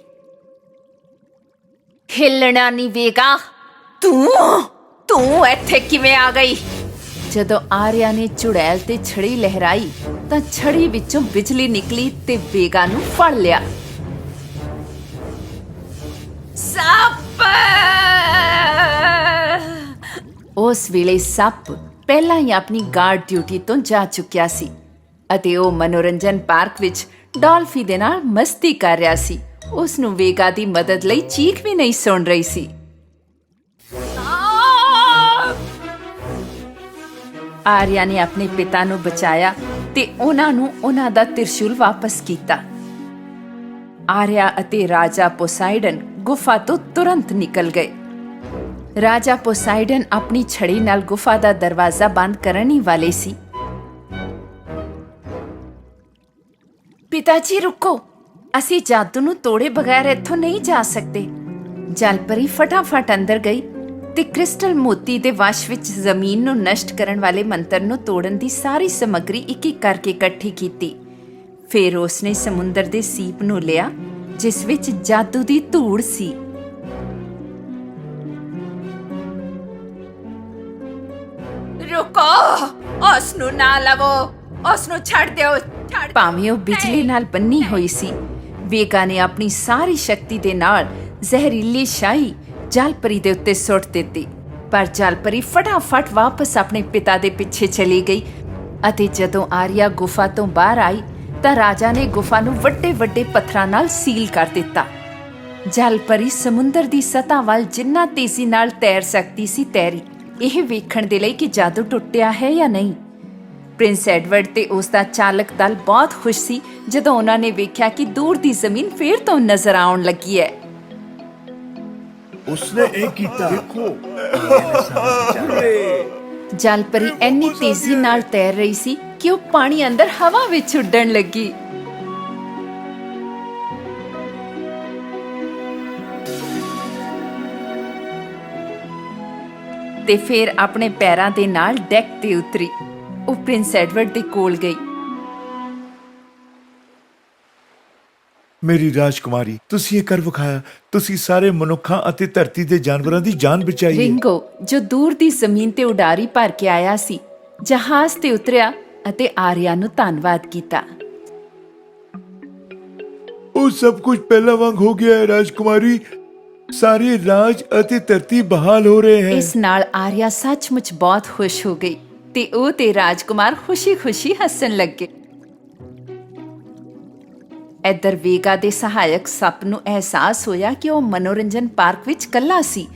ਹਿੱਲਣਾ ਨਹੀਂ ਵੇਗਾ। ਤੂੰ ਇੱਥੇ ਕਿਵੇਂ ਆ ਗਈ? ਜਦੋਂ ਆਰਿਆ ਨੇ ਚੁੜੈਲ ਤੇ ਛੜੀ ਲਹਿਰਾਈ ਤਾਂ ਛੜੀ ਵਿੱਚੋਂ ਬਿਜਲੀ ਨਿਕਲੀ ਤੇ ਵੇਗਾ ਨੂੰ ਫੜ ਲਿਆ। ਸੱਪ! ਉਸ ਵੇਲੇ ਸੱਪ ਪਹਿਲਾਂ ਹੀ ਆਪਣੀ ਗਾਰਡ ਡਿਊਟੀ ਤੋਂ ਜਾ ਚੁੱਕਿਆ ਸੀ ਅਤੇ ਉਹ ਮਨੋਰੰਜਨ ਪਾਰਕ ਵਿੱਚ ਡਾਲਫੀ ਦੇ ਨਾਲ ਮਸਤੀ ਕਰ ਰਿਹਾ ਸੀ। ਉਸ ਨੂੰ ਵੇਗਾ ਦੀ ਮਦਦ ਲਈ ਚੀਖ ਵੀ ਨਹੀਂ ਸੁਣ ਰਹੀ ਸੀ। ਆਰਿਆ ਨੇ ਆਪਣੇ ਪਿਤਾ ਨੂੰ ਬਚਾਇਆ ਤੇ ਉਹਨਾਂ ਨੂੰ ਉਹਨਾਂ ਦਾ ਤਿਰਸ਼ੂਲ ਵਾਪਸ ਕੀਤਾ। ਆਰਿਆ ਅਤੇ ਰਾਜਾ ਪੋਸਾਈਡਨ ਗੁਫਾ ਤੋਂ ਤੁਰੰਤ ਨਿਕਲ ਗਏ। ਰਾਜਾ ਪੋਸਾਈਡਨ ਆਪਣੀ ਛੜੀ ਨਾਲ ਗੁਫਾ ਦਾ ਦਰਵਾਜ਼ਾ ਬੰਦ ਕਰਨ ਹੀ ਵਾਲੇ ਸੀ। ਪਿਤਾ ਜੀ ਰੁਕੋ, ਅਸੀਂ ਜਾਦੂ ਨੂੰ ਤੋੜੇ ਬਗੈਰ ਇੱਥੋਂ ਨਹੀਂ ਜਾ ਸਕਦੇ। ਜਲਪਰੀ ਫਟਾਫਟ ਅੰਦਰ ਗਈ ਤੇ ਕ੍ਰਿਸਟਲ ਮੋਤੀ ਦੇ ਵਸ਼ ਵਿੱਚ ਜ਼ਮੀਨ ਨੂੰ ਨਸ਼ਟ ਕਰਨ ਵਾਲੇ ਮੰਤਰ ਨੂੰ ਤੋੜਨ ਦੀ ਸਾਰੀ ਸਮੱਗਰੀ ਇੱਕ-ਇੱਕ ਕਰਕੇ ਇਕੱਠੀ ਕੀਤੀ। ਫਿਰ ਉਸਨੇ ਸਮੁੰਦਰ ਦੇ ਸੀਪ ਨੂੰ ਲਿਆ ਜਿਸ ਵਿੱਚ ਜਾਦੂ ਦੀ ਧੂੜ ਸੀ। ਰੁਕੋ, ਉਸ ਨੂੰ ਨਾ ਲਵੋ, ਉਸ ਨੂੰ ਛੱਡ ਦਿਓ, ਛੱਡ। ਭਾਵੇਂ ਉਹ ਬਿਜਲੀ ਨਾਲ ਬੰਨੀ ਹੋਈ ਸੀ, ਵੇਗਾ ਨੇ ਆਪਣੀ ਸਾਰੀ ਸ਼ਕਤੀ ਦੇ ਨਾਲ ਜ਼ਹਿਰੀਲੀ ਸ਼ਾਹੀ ਜਲਪਰੀ ਦੇ ਉੱਤੇ ਸੁੱਟ ਦਿੱਤੀ। ਪਰ ਜਲਪਰੀ ਫਟਾਫਟ ਵਾਪਸ ਆਪਣੇ ਪਿਤਾ ਦੇ ਪਿੱਛੇ ਚਲੀ ਗਈ ਅਤੇ ਜਦੋਂ ਆਰੀਆ ਗੁਫਾ ਤੋਂ ਬਾਹਰ ਆਈ ਤਾਂ ਰਾਜਾ ਨੇ ਗੁਫਾ ਨੂੰ ਵੱਡੇ-ਵੱਡੇ ਪੱਥਰਾਂ ਨਾਲ ਸੀਲ ਕਰ ਦਿੱਤਾ। ਜਲਪਰੀ ਸਮੁੰਦਰ ਦੀ ਸਤ੍ਹਾ ਵੱਲ ਜਿੰਨਾ ਤੇਜ਼ੀ ਨਾਲ ਤੈਰ ਸਕਦੀ ਸੀ ਤੈਰੀ, ਇਹ ਵੇਖਣ ਦੇ ਲਈ ਕਿ ਜਾਦੂ ਟੁੱਟਿਆ ਹੈ ਜਾਂ ਨਹੀਂ। ਪ੍ਰਿੰਸ ਐਡਵਰਡ ਤੇ ਉਸ ਦਾ ਚਾਲਕ ਦਲ ਬਹੁਤ ਖੁਸ਼ ਸੀ ਜਦੋਂ ਉਹਨਾਂ ਨੇ ਵੇਖਿਆ ਕਿ ਦੂਰ ਦੀ ਜ਼ਮੀਨ ਫੇਰ ਤੋਂ ਨਜ਼ਰ ਆਉਣ ਲੱਗੀ ਹੈ। ਉਸਨੇ ਇਹ ਕੀਤਾ, ਦੇਖੋ। ਜਲਪਰੀ ਇੰਨੀ ਤੇਜ਼ੀ ਨਾਲ ਤੈਰ ਰਹੀ ਸੀ ਕਿ ਉਹ ਪਾਣੀ ਅੰਦਰ ਹਵਾ ਵਿੱਚ ਉੱਡਣ ਲੱਗੀ। ਤੇ ਫਿਰ ਆਪਣੇ ਪੈਰਾਂ ਦੇ ਨਾਲ ਡੈਕ ਤੇ ਉਤਰੀ। ਉਹ ਪ੍ਰਿੰਸ ਐਡਵਰਡ ਦੇ ਕੋਲ ਗਈ। ਮੇਰੀ ਰਾਜਕੁਮਾਰੀ, ਤੁਸੀਂ ਇਹ ਕਰ ਵਿਖਾਇਆ। ਤੁਸੀਂ ਸਾਰੇ ਮਨੁੱਖਾਂ ਅਤੇ ਧਰਤੀ ਦੇ ਜਾਨਵਰਾਂ ਦੀ ਜਾਨ ਬਚਾਈ ਹੈ। ਰਿੰਗੋ, ਜੋ ਦੂਰ ਦੀ ਜ਼ਮੀਨ ਤੇ ਉਡਾਰੀ ਭਰ ਕੇ ਆਇਆ ਸੀ, ਜਹਾਜ਼ ਤੇ ਉਤਰਿਆ ਅਤੇ ਆਰੀਆ ਨੂੰ ਧੰਨਵਾਦ ਕੀਤਾ। ਉਹ ਸਭ ਕੁਝ ਪਹਿਲਾਂ ਵਾਂਗ ਹੋ ਗਿਆ ਹੈ ਰਾਜਕੁਮਾਰੀ। ਸਾਰੇ ਰਾਜ ਅਤੇ ਧਰਤੀ ਬਹਾਲ ਹੋ ਰਹੇ ਹਨ। ਇਸ ਨਾਲ ਆਰੀਆ ਸੱਚਮੁੱਚ ਬਹੁਤ ਖੁਸ਼ ਹੋ ਗਈ ਤੇ ਉਹ ਤੇ ਰਾਜਕੁਮਾਰ ਖੁਸ਼ੀ-ਖੁਸ਼ੀ ਹੱਸਣ ਲੱਗੇ। ਇੱਧਰ ਵੇਗਾ ਦੇ ਸਹਾਇਕ ਸੱਪ ਨੂੰ ਅਹਿਸਾਸ ਹੋਇਆ ਕਿ ਉਹ ਮਨੋਰੰਜਨ ਪਾਰਕ ਵਿੱਚ ਇਕੱਲਾ ਸੀ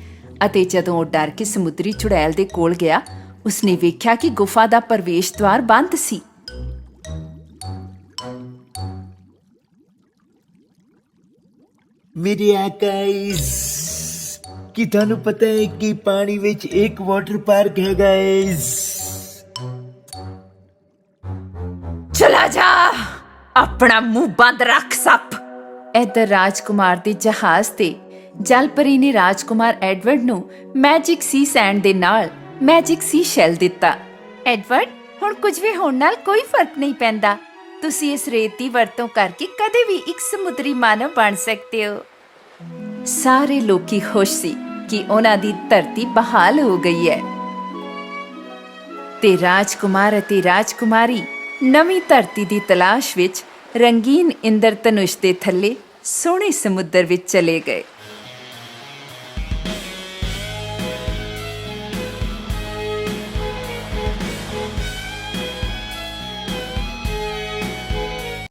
ਅਤੇ ਜਦੋਂ ਉਹ ਡਰ ਕੇ ਸਮੁੰਦਰੀ ਚੁੜੈਲ ਦੇ ਕੋਲ ਗਿਆ, ਉਸਨੇ ਵੇਖਿਆ ਕਿ ਗੁਫਾ ਦਾ ਪ੍ਰਵੇਸ਼ ਦੁਆਰ ਬੰਦ ਸੀ। ਮੇਰੇ ਆਕਾਸ਼, ਕੀ ਤੁਹਾਨੂੰ ਪਤਾ ਹੈ ਕਿ ਪਾਣੀ ਵਿੱਚ ਇੱਕ ਵਾਟਰ ਪਾਰਕ ਹੈ ਗਾਇਸ? ਚਲਾ ਜਾ, ਆਪਣਾ ਮੂੰਹ ਬੰਦ ਰੱਖ ਸੱਪ। ਇੱਧਰ ਰਾਜਕੁਮਾਰ ਦੇ ਜਹਾਜ਼ ਤੇ ਜਲਪਰੀ ਨੇ ਰਾਜਕੁਮਾਰ ਐਡਵਰਡ ਨੂੰ ਮੈਜਿਕ ਸੀ ਸੈਂਡ ਦੇ ਨਾਲ ਮੈਜਿਕ ਸੀ ਸ਼ੈਲ ਦਿੱਤਾ। ਐਡਵਰਡ, ਹੁਣ ਕੁਝ ਵੀ ਹੋਣ ਨਾਲ ਕੋਈ ਫਰਕ ਨਹੀਂ ਪੈਂਦਾ। ਤੁਸੀਂ ਇਸ ਰੇਤ ਦੀ ਵਰਤੋਂ ਕਰਕੇ ਕਦੇ ਵੀ ਇੱਕ ਸਮੁੰਦਰੀ ਮਾਨਵ ਬਣ ਸਕਦੇ ਹੋ। ਸਾਰੇ ਲੋਕੀ ਖੁਸ਼ ਸੀ ਕਿ ਉਹਨਾਂ ਦੀ ਧਰਤੀ ਬਹਾਲ ਹੋ ਗਈ ਹੈ ਤੇ ਰਾਜਕੁਮਾਰ ਅਤੇ ਰਾਜਕੁਮਾਰੀ ਨਵੀਂ ਧਰਤੀ ਦੀ ਤਲਾਸ਼ ਵਿੱਚ ਰੰਗੀਨ ਇੰਦਰ ਧਨੁਸ਼ ਦੇ ਥੱਲੇ ਸੋਹਣੇ ਸਮੁੰਦਰ ਵਿੱਚ ਚਲੇ ਗਏ।